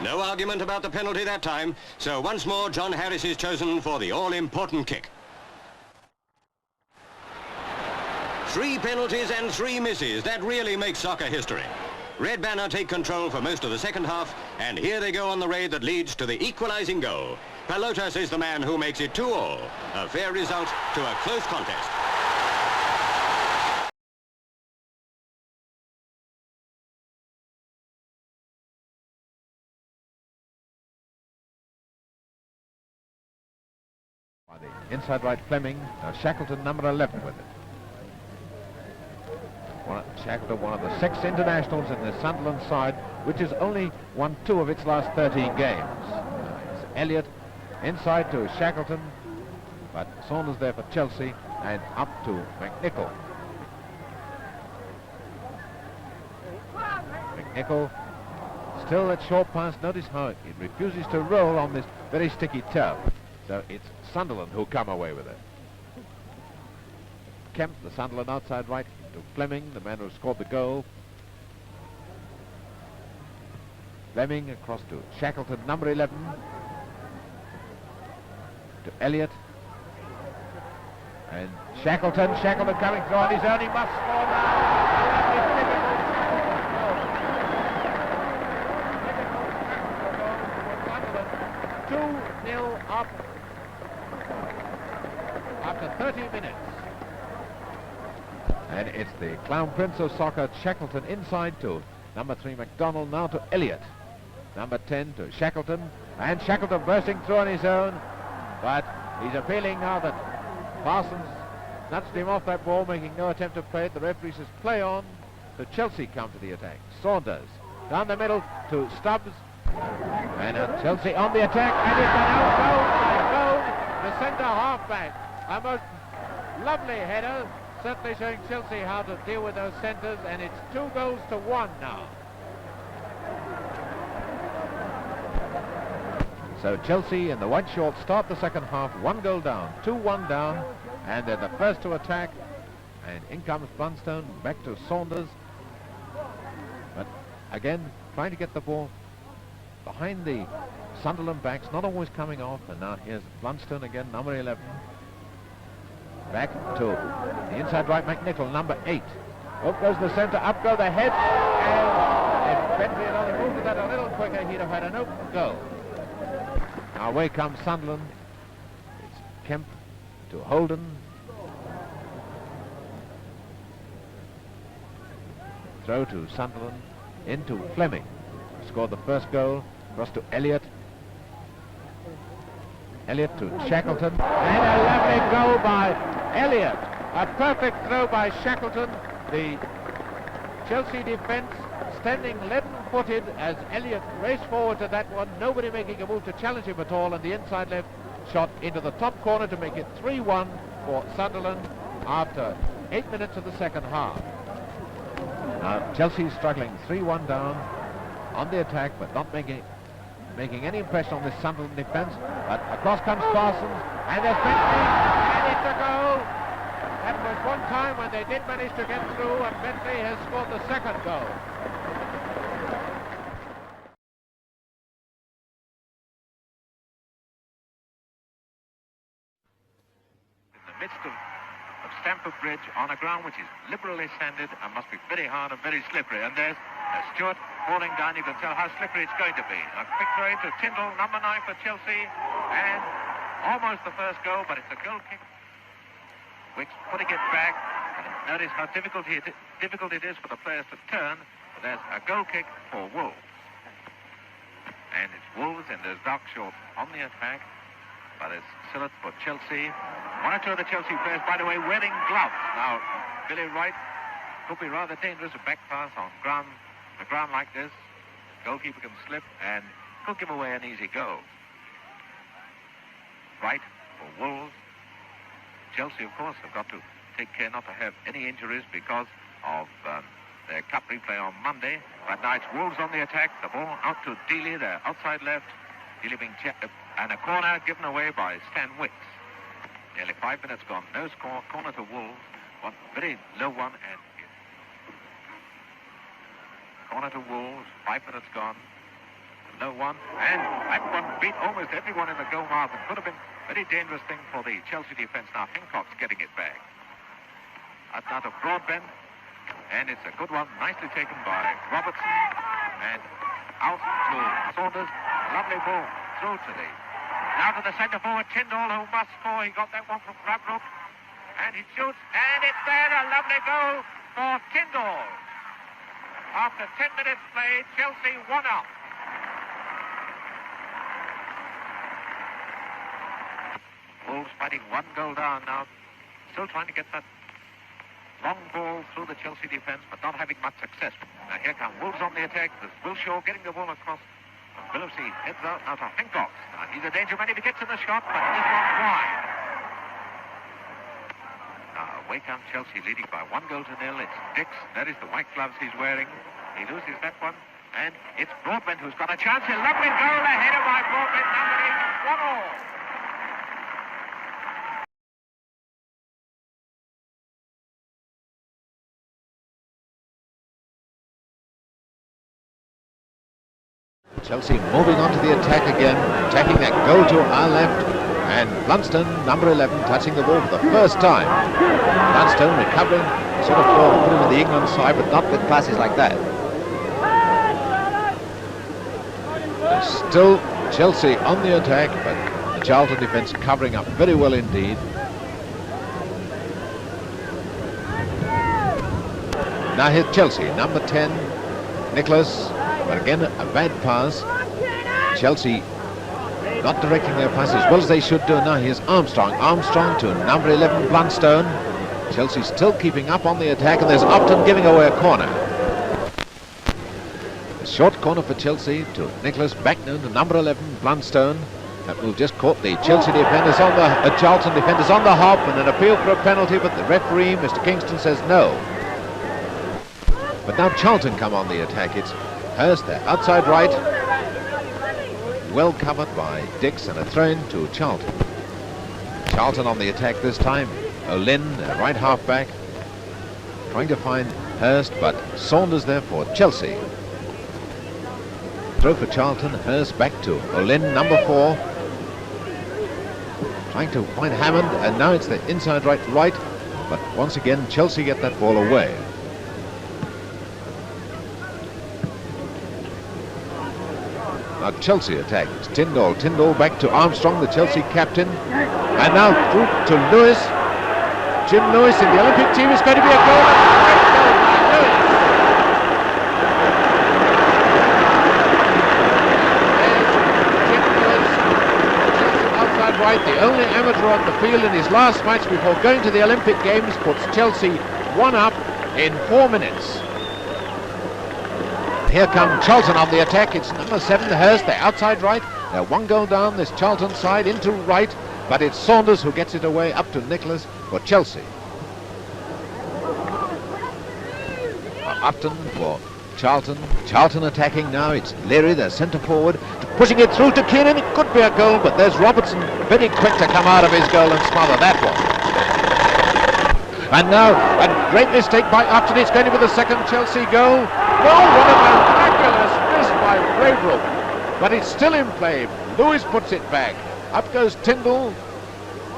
No argument about the penalty that time, so once more John Harris is chosen for the all-important kick. 3 penalties and 3 misses. That really makes soccer history. Red Banner take control for most of the second half, and here they go on the raid that leads to the equalising goal. Pelotas is the man who makes it 2-2, a fair result to a close contest. Inside right, Fleming. Shackleton, number 11, with it. Shackleton, one of the 6 internationals in the Sunderland side, which has only won 2 of its last 13 games. It's Elliott inside to Shackleton, but Saunders there for Chelsea, and up to McNichol. McNichol still that short pass. Notice how it refuses to roll on this very sticky turf. So it's Sunderland who come away with it. Kemp, the Sunderland outside right, to Fleming, the man who scored the goal. Fleming across to Shackleton, number 11. To Elliott. And Shackleton coming through on his own, he must score now. 2-0 up after 30 minutes. And it's the Clown Prince of Soccer, Shackleton, inside to number 3 McDonald, now to Elliott. Number 10 to Shackleton, and Shackleton bursting through on his own, but he's appealing now that Parsons nudged him off that ball, making no attempt to play it. The referee says play on. So Chelsea come to the attack. Saunders down the middle to Stubbs, and Chelsea on the attack, and it's an out goal by Gold, the centre half-back. A most lovely header, certainly showing Chelsea how to deal with those centres, and it's 2-1 now. So Chelsea in the white shorts start the second half, 1 goal down, 2-1 down, and they're the first to attack, and in comes Blunstone, back to Saunders, but again trying to get the ball behind the Sunderland backs, not always coming off, and now here's Blunstone again, number 11, back to the inside right McNichol, number 8, up goes the centre, up go the head, and if Bentley had only moved that a little quicker, he'd have had an open goal. Now away comes Sunderland. It's Kemp to Holden. Throw to Sunderland. Into Fleming. Scored the first goal. Across to Elliott. Elliott to Shackleton. And a lovely goal by Elliott. A perfect throw by Shackleton. The Chelsea defence standing leaden-footed as Elliott raced forward to that one, nobody making a move to challenge him at all, and the inside left shot into the top corner to make it 3-1 for Sunderland after 8 minutes of the second half. Now Chelsea struggling, 3-1 down on the attack, but not making any impression on this Sunderland defence. But across comes Parsons, and there's Bentley, and it's a goal. That was one time when they did manage to get through, and Bentley has scored the second goal. Midst of Stamford Bridge on a ground which is liberally sanded and must be very hard and very slippery. And there's Stewart falling down. You can tell how slippery it's going to be. A quick throw into Tyndall, number 9 for Chelsea, and almost the first goal, but it's a goal kick. Wicks putting it back. And notice how difficult it is for the players to turn. But there's a goal kick for Wolves. And it's Wolves, and there's Darkshaw on the attack. But it's Sillett for Chelsea. 1 or 2 of the Chelsea players, by the way, wearing gloves. Now, Billy Wright could be rather dangerous, a back pass on the ground like this. Goalkeeper can slip and could give away an easy goal. Wright for Wolves. Chelsea, of course, have got to take care not to have any injuries because of their cup replay on Monday. But now it's Wolves on the attack. The ball out to Dealey, their outside left. Dealey being checked, and a corner given away by Stan Wicks. Nearly 5 minutes gone. No score. Corner to Wolves. One very low one, and corner to Wolves. 5 minutes gone. Low one, and that one beat almost everyone in the goal mark. It could have been a very dangerous thing for the Chelsea defence. Now Hancock's getting it back. That's out of Broadbent, and it's a good one, nicely taken by Robertson, and out to Saunders. Lovely ball through to the. Now to the centre forward, Tyndall, who must score. He got that one from Grabrook, and he shoots, and it's there, a lovely goal for Tyndall. After 10 minutes played, Chelsea 1 up. Wolves fighting 1 goal down now, still trying to get that long ball through the Chelsea defence, but not having much success. Now here come Wolves on the attack. There's Wilshaw getting the ball across. Willowsey heads out now to Hancock. Now he's a danger man if he gets in the shot, but he's gone wide. Now away comes Chelsea, leading by 1 goal to 0. It's Dix. That is the white gloves he's wearing. He loses that one, and it's Broadbent who's got a chance. A lovely goal ahead of by Broadbent, number 8, 1-all. Chelsea moving on to the attack again, attacking that goal to our left, And Blunstone, number 11, touching the ball for the first time. Blunstone recovering, sort of for put him in the England side, but not with passes like that. There's still Chelsea on the attack, but the Charlton defence covering up very well indeed. Now here's Chelsea, number 10, Nicholas, but again a bad pass. Chelsea not directing their pass as well as they should do. Now here's Armstrong. Armstrong to number 11, Blunstone. Chelsea still keeping up on the attack, and there's Upton giving away a corner. A short corner for Chelsea to Nicholas, back now to number 11, Blunstone. That will just caught the Chelsea defenders on the Charlton defenders on the hop, and an appeal for a penalty, but the referee, Mr. Kingston, says no. But now Charlton come on the attack. It's Hurst there, outside right. Well covered by Dix, and a throw-in to Charlton. Charlton on the attack this time. O'Lynn, right half-back, trying to find Hurst, but Saunders there for Chelsea. Throw for Charlton, Hurst back to O'Lynn, number 4. Trying to find Hammond, and now it's the inside right, but once again Chelsea get that ball away. Now Chelsea attack. It's Tyndall. Tyndall back to Armstrong, the Chelsea captain. And now through to Lewis. Jim Lewis in the Olympic team is going to be a goal. Jim Lewis, outside right, the only amateur on the field in his last match before going to the Olympic Games, puts Chelsea 1 up in 4 minutes. Here come Charlton on the attack. It's number 7, Hurst. They're outside right. They're 1 goal down this Charlton side into right, but it's Saunders who gets it away up to Nicholas for Chelsea. Upton for Charlton. Charlton attacking now. It's Leary, their centre forward, pushing it through to Keenan. It could be a goal, but there's Robertson very quick to come out of his goal and smother that one. And now, a great mistake by Upton. It's going to be the second Chelsea goal. No, what a miraculous miss by Braybrook. But it's still in play. Lewis puts it back. Up goes Tyndall.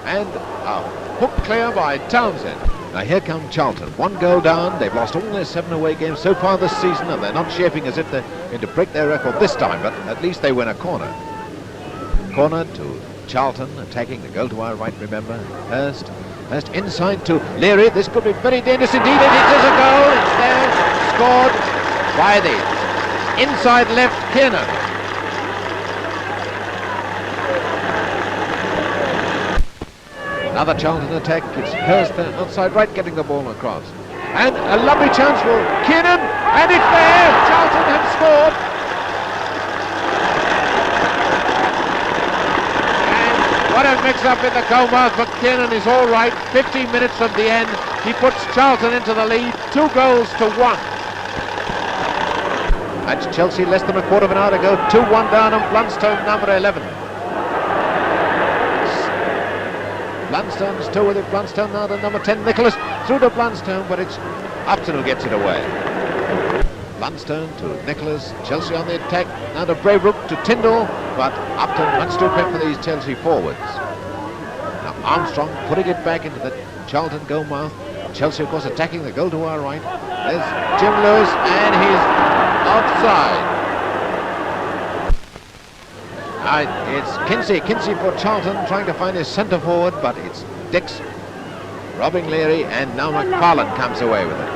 And a hook clear by Townsend. Now here come Charlton. 1 goal down. They've lost all their 7 away games so far this season, and they're not shaping as if they're going to break their record this time, but at least they win a corner. Corner to Charlton, attacking the goal to our right, remember. Hurst inside to Leary. This could be very dangerous indeed, and it is a goal. It's there, scored by the inside left Kiernan. Another Charlton attack. It's Hurst there, outside right, getting the ball across. And a lovely chance for Kiernan, and it's there. Charlton have scored. What a mix-up in the goalmouth, but Kiernan is all right. 15 minutes from the end, he puts Charlton into the lead, 2 goals to 1. That's Chelsea less than a quarter of an hour to go, 2-1 down on Blunstone, number 11. Blunstone's 2 with it, Blunstone now to number 10, Nicholas, through to Blunstone, but it's Upton who gets it away. Blunstone to Nicholas, Chelsea on the attack, now to Braybrook, to Tyndall, but Upton much too quick for these Chelsea forwards. Now Armstrong putting it back into the Charlton goal mouth. Chelsea, of course, attacking the goal to our right. There's Jim Lewis, and he's outside. It's Kinsey for Charlton, trying to find his centre forward, but it's Dix robbing Leary, and now McFarlane comes away with it.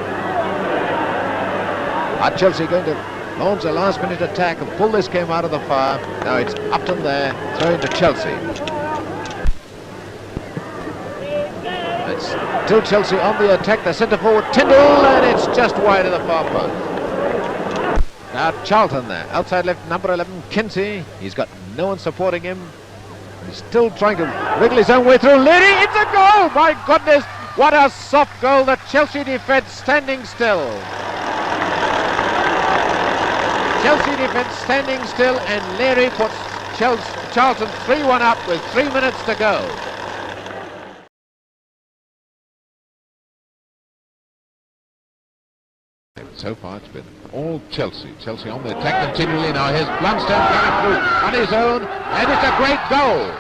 Are Chelsea going to launch a last-minute attack and pull this game out of the fire? Now it's Upton there, throwing to Chelsea. It's still Chelsea on the attack, the centre-forward Tyndall, and it's just wide of the far post. Now Charlton there, outside left, number 11, Kinsey. He's got no one supporting him. He's still trying to wriggle his own way through. Leary, it's a goal! My goodness, what a soft goal. The Chelsea defence standing still. Chelsea defence standing still, and Leary puts Charlton 3-1 up with 3 minutes to go. So far it's been all Chelsea. Chelsea on the attack continually. Now here's Blunstone coming through on his own, and it's a great goal.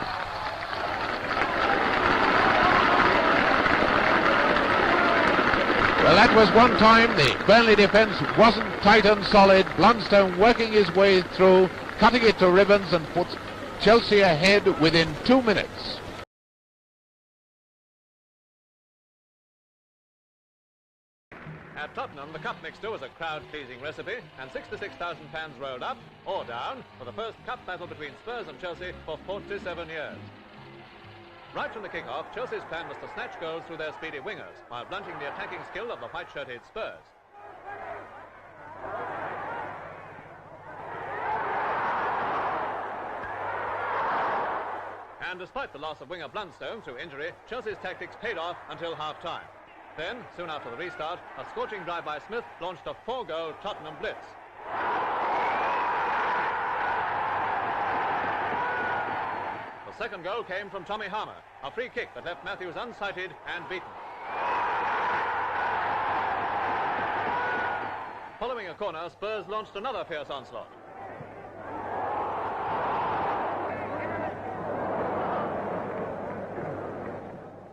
Well, that was one time the Burnley defence wasn't tight and solid. Blunstone working his way through, cutting it to ribbons, and puts Chelsea ahead within 2 minutes. At Tottenham, the cup mixture was a crowd-pleasing recipe, and 66,000 fans rolled up or down for the first cup battle between Spurs and Chelsea for 47 years. Right from the kick-off, Chelsea's plan was to snatch goals through their speedy wingers, while blunting the attacking skill of the white-shirted Spurs. And despite the loss of winger Blunstone through injury, Chelsea's tactics paid off until half-time. Then, soon after the restart, a scorching drive by Smith launched a 4-goal Tottenham blitz. The second goal came from Tommy Harmer, a free kick that left Matthews unsighted and beaten. Following a corner, Spurs launched another fierce onslaught.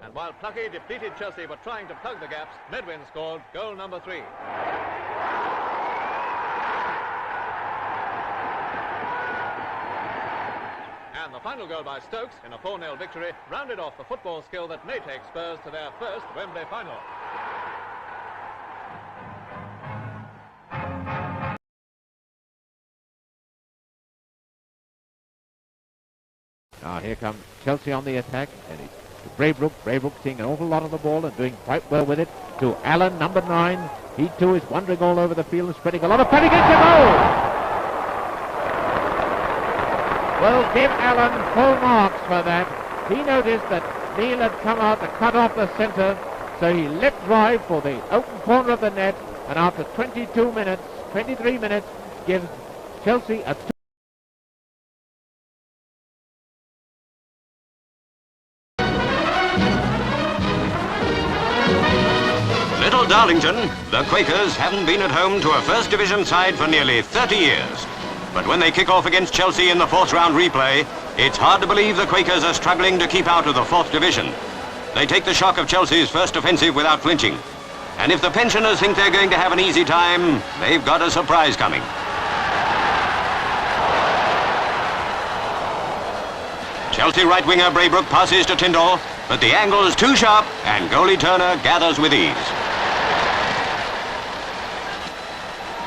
And while plucky, depleted Chelsea were trying to plug the gaps, Medwin scored goal number 3. And the final goal by Stokes in a 4-0 victory rounded off the football skill that may take Spurs to their first Wembley final. Now here comes Chelsea on the attack, and it's to Braybrook. Braybrook seeing an awful lot of the ball and doing quite well with it. To Allen, number 9. He too is wandering all over the field and spreading a lot of panic. It's a goal! Well, give Allen full marks for that. He noticed that Neil had come out to cut off the centre, so he let drive for the open corner of the net, and after 23 minutes, gives Chelsea a 2. Little Darlington, the Quakers haven't been at home to a First Division side for nearly 30 years. But when they kick off against Chelsea in the 4th round replay, it's hard to believe the Quakers are struggling to keep out of the 4th Division. They take the shock of Chelsea's first offensive without flinching. And if the pensioners think they're going to have an easy time, they've got a surprise coming. Chelsea right winger Braybrook passes to Tyndall, but the angle is too sharp and goalie Turner gathers with ease.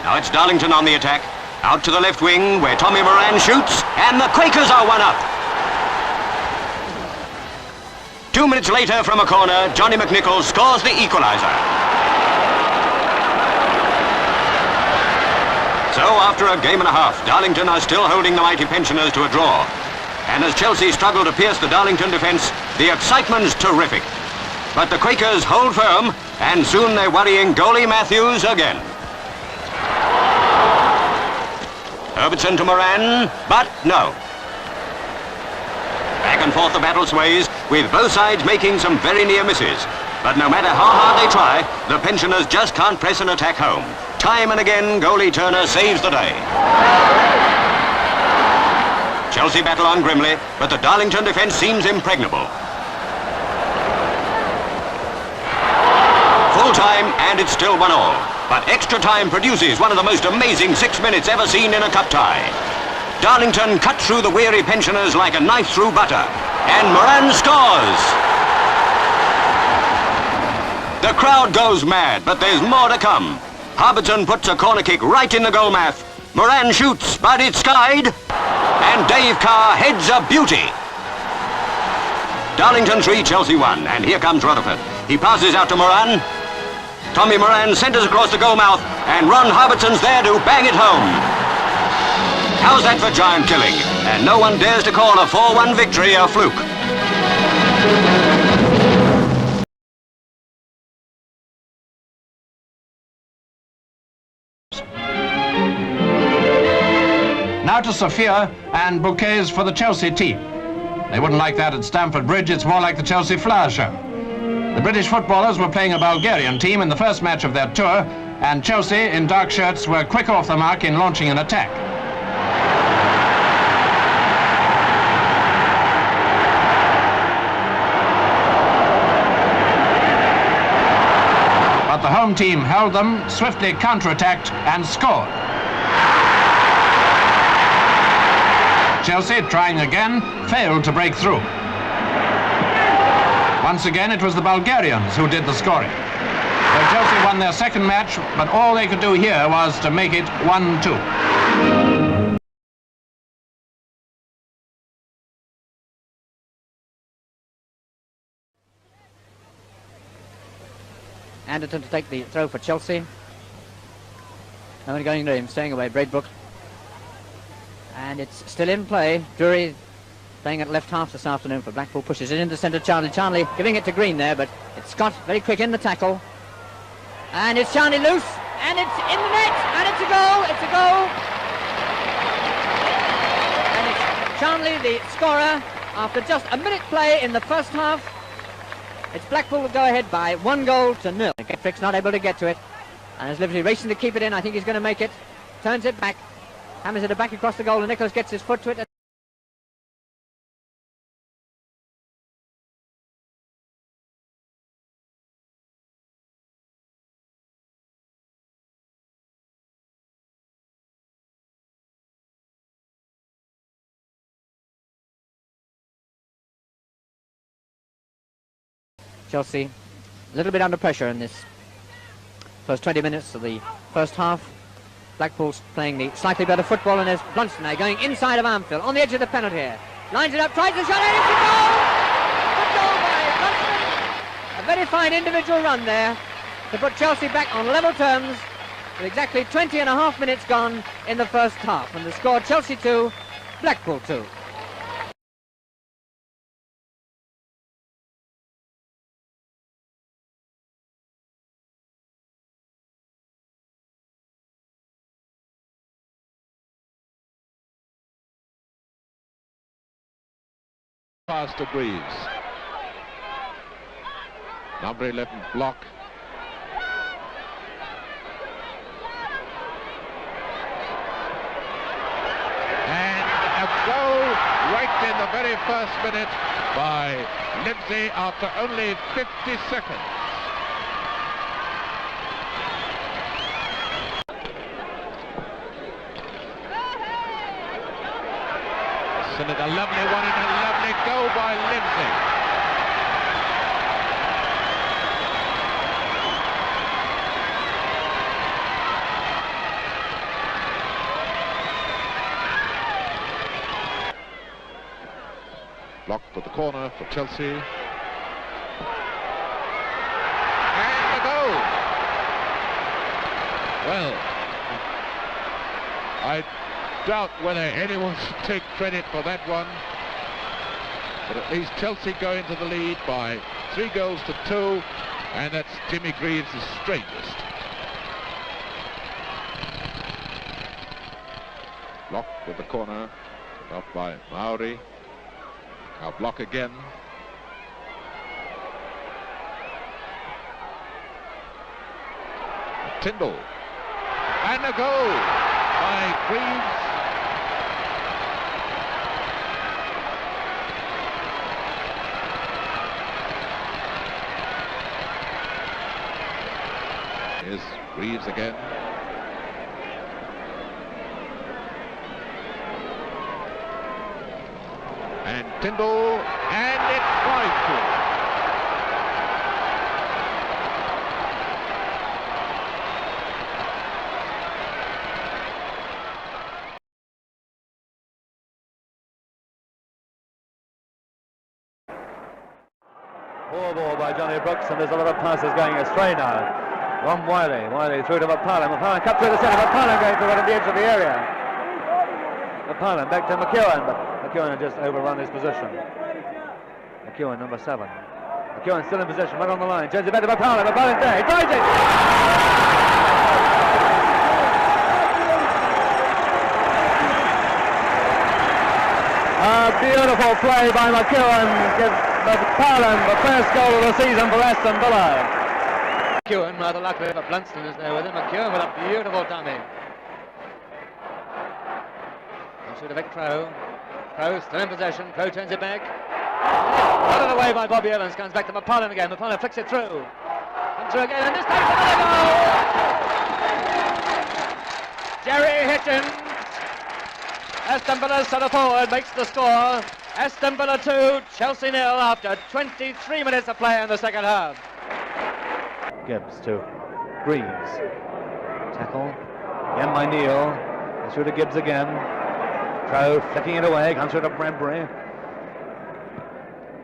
Now it's Darlington on the attack. Out to the left wing where Tommy Moran shoots, and the Quakers are one up. 2 minutes later from a corner, Johnny McNichols scores the equaliser. So after a game and a half, Darlington are still holding the mighty pensioners to a draw. And as Chelsea struggle to pierce the Darlington defence, the excitement's terrific. But the Quakers hold firm, and soon they're worrying goalie Matthews again. Herbertson to Moran, but no. Back and forth the battle sways, with both sides making some very near misses. But no matter how hard they try, the pensioners just can't press an attack home. Time and again, goalie Turner saves the day. Chelsea battle on grimly, but the Darlington defence seems impregnable. Full time, and it's still 1-1. But extra time produces one of the most amazing 6 minutes ever seen in a cup tie. Darlington cut through the weary pensioners like a knife through butter, and Moran scores! The crowd goes mad, but there's more to come. Herbertson puts a corner kick right in the goal mouth. Moran shoots, but it's skied, and Dave Carr heads a beauty. Darlington 3, Chelsea 1, and here comes Rutherford. He passes out to Moran. Tommy Moran centres across the goal mouth, and Ron Herbertson's there to bang it home. How's that for giant killing? And no one dares to call a 4-1 victory a fluke. Now to Sophia and bouquets for the Chelsea team. They wouldn't like that at Stamford Bridge. It's more like the Chelsea Flower Show. The British footballers were playing a Bulgarian team in the first match of their tour, and Chelsea, in dark shirts, were quick off the mark in launching an attack. But the home team held them, swiftly counter-attacked and scored. Chelsea, trying again, failed to break through. Once again, it was the Bulgarians who did the scoring. So Chelsea won their second match, but all they could do here was to make it 1-2. Anderton to take the throw for Chelsea. Nobody going to him, staying away, Braidbrook. And it's still in play. Drury playing at left half this afternoon for Blackpool, pushes it into centre. Charlie giving it to Green there, but it's Scott very quick in the tackle. And it's Charlie loose, and it's in the net, and it's a goal, And it's Charlie the scorer after just a minute play in the first half. It's Blackpool will go ahead by 1-0. Frick's not able to get to it. And as Liberty racing to keep it in, I think he's going to make it. Turns it back. Hammers it back across the goal, and Nicholas gets his foot to it. Chelsea a little bit under pressure in this first 20 minutes of the first half. Blackpool's playing the slightly better football, and there's Blunston now going inside of Armfield on the edge of the penalty here. Lines it up, tries the shot, and it's a goal! Good goal by Blunston. A very fine individual run there to put Chelsea back on level terms with exactly 20 and a half minutes gone in the first half. And the score, Chelsea 2, Blackpool 2. Pass to Greaves. Number 11 block. And a goal right in the very first minute by Livesey after only 50 seconds. And a lovely one and a lovely goal by Livesey. Blocked for the corner for Chelsea. And the goal. Well, I doubt whether anyone should take credit for that one, but at least Chelsea go into the lead by 3-2, and that's Jimmy Greaves' strangest. Blocked with the corner, up by Maori. Now block again. Tyndall, and a goal by Greaves. Here's Greaves again. And Tyndall, and it's 5-2. Poor ball by Johnny Brooks, and there's a lot of passes going astray now. Ron Wiley through to McParland. McParland cut through the centre. McParland going forward at the edge of the area. McParland back to McEwen, but McEwen had just overrun his position. McEwen, number 7. McEwen still in position, right on the line. Turns it back to McParland. McParland there. He drives it! A beautiful play by McEwen gives McParland the first goal of the season for Aston Villa. McEwen, rather luckily, but Blunston is there with him. McEwen with a beautiful dummy. Should have Crow. Crow still in possession. Crow turns it back. Got it away by Bobby Evans. Comes back to McParland again. McParland flicks it through. through again, and this time another goal! Jerry Hitchens, Aston Villa's centre forward, makes the score. Aston Villa 2, Chelsea 0 after 23 minutes of play in the second half. Gibbs to Greaves. Tackle. Again by Neal. It's through to Gibbs again. Trow flicking it away. Comes through to Bradbury.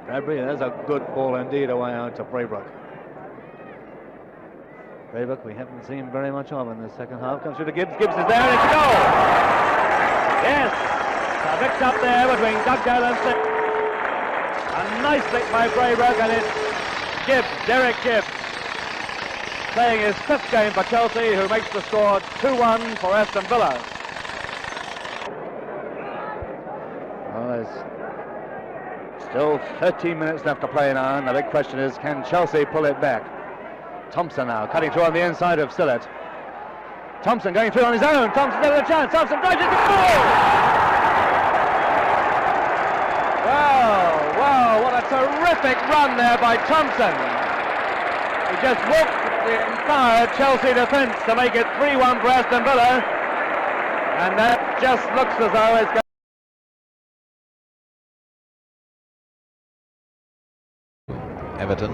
Bradbury, there's a good ball indeed away out to Braybrook. Braybrook we haven't seen very much of in the second half. Comes through to Gibbs. Gibbs is there and it's a goal! Yes! A mix up there between Dugdale and Stick. A nice lick by Braybrook, and it's Gibbs, Derek Gibbs, playing his 5th game for Chelsea, who makes the score 2-1 for Aston Villa. Well, there's still 13 minutes left to play now, and the big question is, can Chelsea pull it back? Thompson now, cutting through on the inside of Sillett. Thompson going through on his own. Thompson's got a chance. Thompson drives it to goal! Wow, what a terrific run there by Thompson. He just walked the entire Chelsea defence to make it 3-1 for Aston Villa. And that just looks as though it's going. Everton,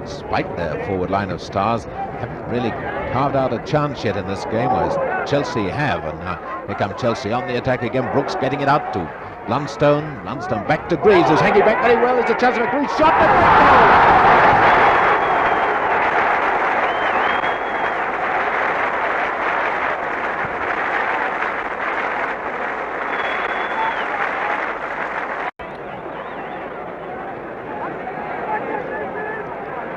despite their forward line of stars, haven't really carved out a chance yet in this game, whereas Chelsea have. And now here come Chelsea on the attack again. Brooks getting it out to Blundstone. Blundstone back to Greaves, who's hanging back very well. It's a chance for a Greaves shot.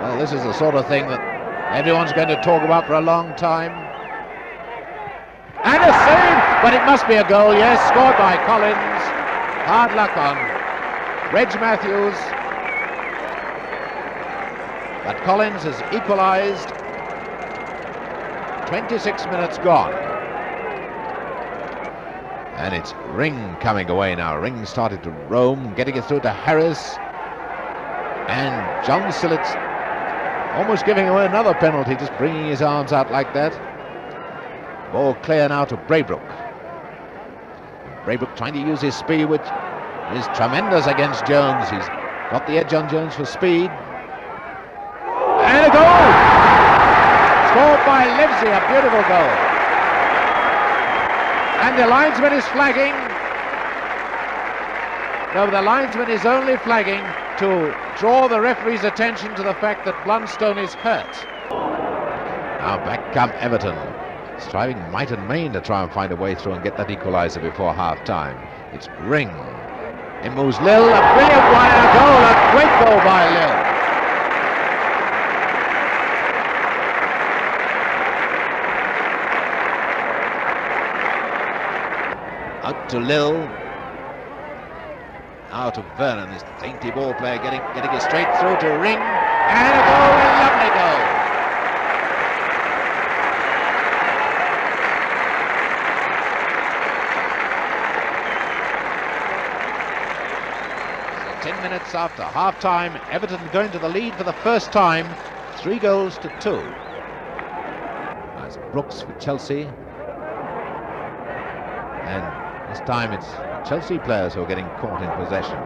Well, this is the sort of thing that everyone's going to talk about for a long time. And a save, but it must be a goal, yes, scored by Collins. Hard luck on Reg Matthews. But Collins has equalised. 26 minutes gone. And it's Ring coming away now. Ring started to roam, getting it through to Harris. And John Sillett almost giving away another penalty, just bringing his arms out like that. Ball clear now to Braybrook. Braybrook trying to use his speed, which is tremendous against Jones. He's got the edge on Jones for speed. And a goal! Scored by Livesey, a beautiful goal. And the linesman is flagging. No, the linesman is only flagging to draw the referee's attention to the fact that Blundstone is hurt. Now back come Everton, striving might and main to try and find a way through and get that equaliser before half-time. It's Ring. In moves Lil, a brilliant one and a goal, a great goal by Lil. Out to Lil. Out to Vernon, this dainty ball player getting it straight through to Ring. And a goal, a lovely goal. So 10 minutes after half-time, Everton going to the lead for the first time, 3-2. That's Brooks for Chelsea. And this time it's Chelsea players who are getting caught in possession.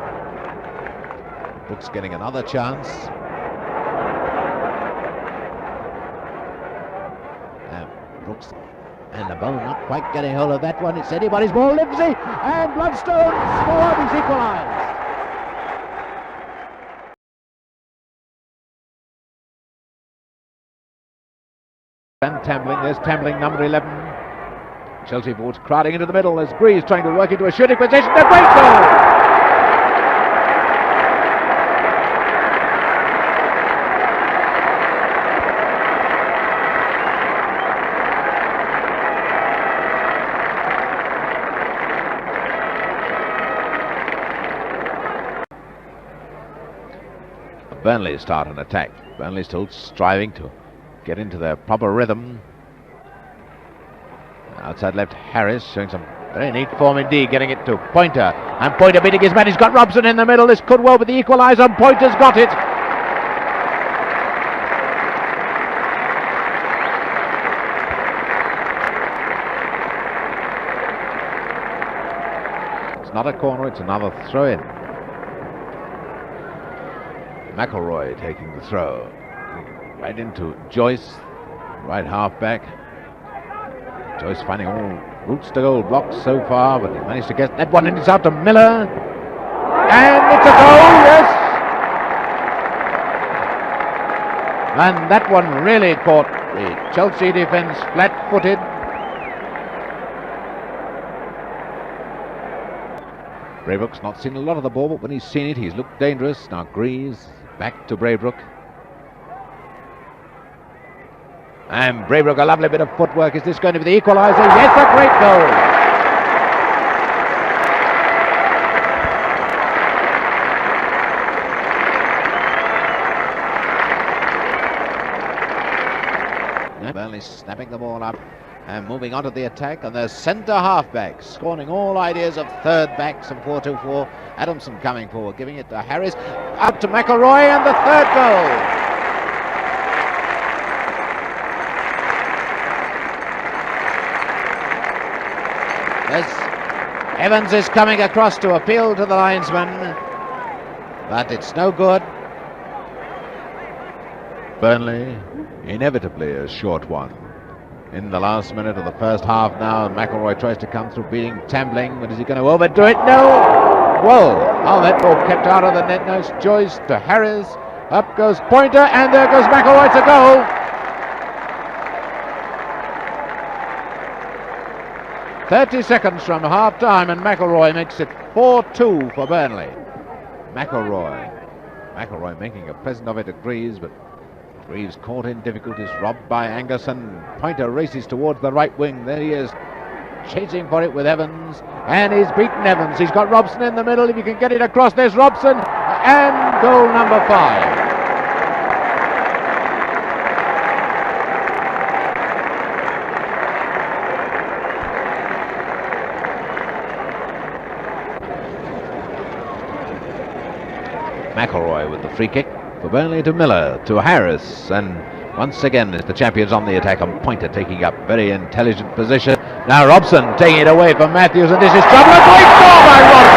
Brooks getting another chance. Brooks and the ball not quite getting hold of that one. It's anybody's ball. Livesey and Blundstone scored. He's equalised. And Tambling, there's Tambling, number 11. Chelsea forwards crowding into the middle as Greaves trying to work into a shooting position. A great goal! Burnley start an attack. Burnley still striving to get into their proper rhythm. Outside left, Harris showing some very neat form indeed, getting it to Pointer. And Pointer beating his man. He's got Robson in the middle. This could well be the equaliser. Pointer's got it. not a corner, it's another throw-in. McElroy taking the throw. Right into Joyce, right half-back. Joyce finding all routes to goal blocks so far, but he managed to get that one, and it's out to Miller. And it's a goal, yes! And that one really caught the Chelsea defence flat-footed. Braybrook's not seen a lot of the ball, but when he's seen it, he's looked dangerous. Now Greaves back to Braybrook. And Braybrook, a lovely bit of footwork. Is this going to be the equaliser? Yes, a great goal. Burnley snapping the ball up and moving on to the attack, and there's centre half-back, scorning all ideas of third backs and 4-2-4. Adamson coming forward, giving it to Harris, out to McElroy, and the third goal. Evans is coming across to appeal to the linesman, but it's no good. Burnley, inevitably a short one. In the last minute of the first half now, McElroy tries to come through, beating Tambling, but is he going to overdo it? No! Well, how that ball kept out of the net. Now it's Joyce to Harris, up goes Pointer, and there goes McElroy to goal. "30 seconds from half-time, and McElroy makes it 4-2 for Burnley. McElroy making a present of it to Greaves, but Greaves caught in difficulties, robbed by Angerson. Pointer races towards the right wing. There he is, chasing for it with Evans, and he's beaten Evans. He's got Robson in the middle. If you can get it across, there's Robson, and goal number 5. McElroy with the free kick for Burnley to Miller, to Harris, and once again it's the champions on the attack, and Pointer taking up very intelligent position. Now Robson taking it away from Matthews, and this is trouble. A great goal by Robson!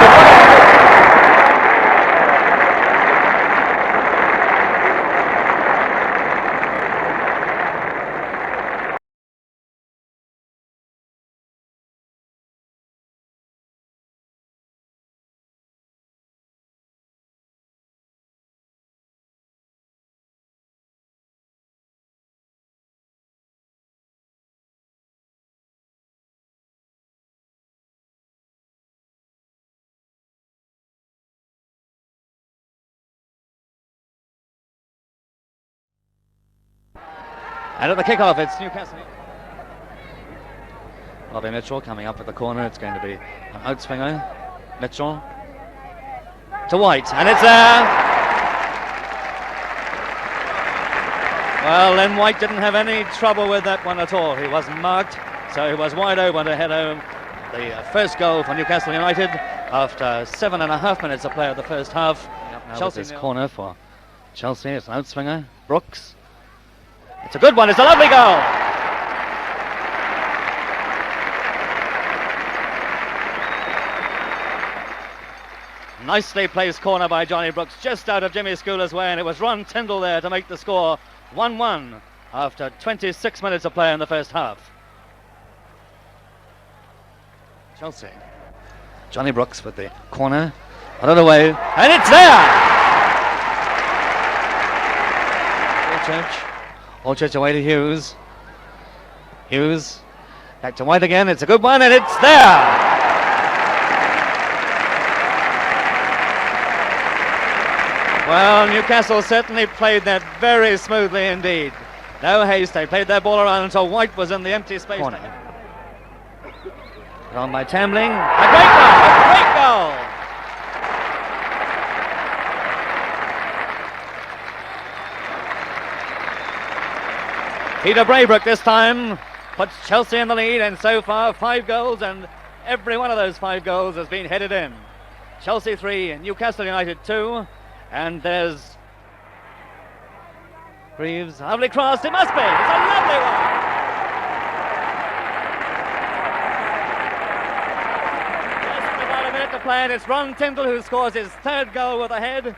And at the kick-off, it's Newcastle. Bobby Mitchell coming up at the corner. It's going to be an outswinger. Mitchell to White, and it's there. Well, Len White didn't have any trouble with that one at all. He wasn't marked, so he was wide open to head home the first goal for Newcastle United after 7.5 minutes of play of the first half. Chelsea's corner for Chelsea. It's an outswinger. Brooks. It's a good one. It's a lovely goal. Nicely placed corner by Johnny Brooks, just out of Jimmy Schooler's way, and it was Ron Tyndall there to make the score 1-1 after 26 minutes of play in the first half. Chelsea. Johnny Brooks with the corner. Out of the way, and it's there! Allchurch away to Hughes. Hughes back to White again. It's a good one, and it's there! Well, Newcastle certainly played that very smoothly indeed. No haste. They played their ball around until White was in the empty space. Corner. On by Tambling. A great goal! A great goal! Peter Braybrook this time puts Chelsea in the lead, and so far 5 goals, and every one of those 5 goals has been headed in. Chelsea 3, Newcastle United 2, and there's Greaves, lovely cross, it must be, it's a lovely one! Just about a minute to play, and it's Ron Tyndall who scores his third goal with a head.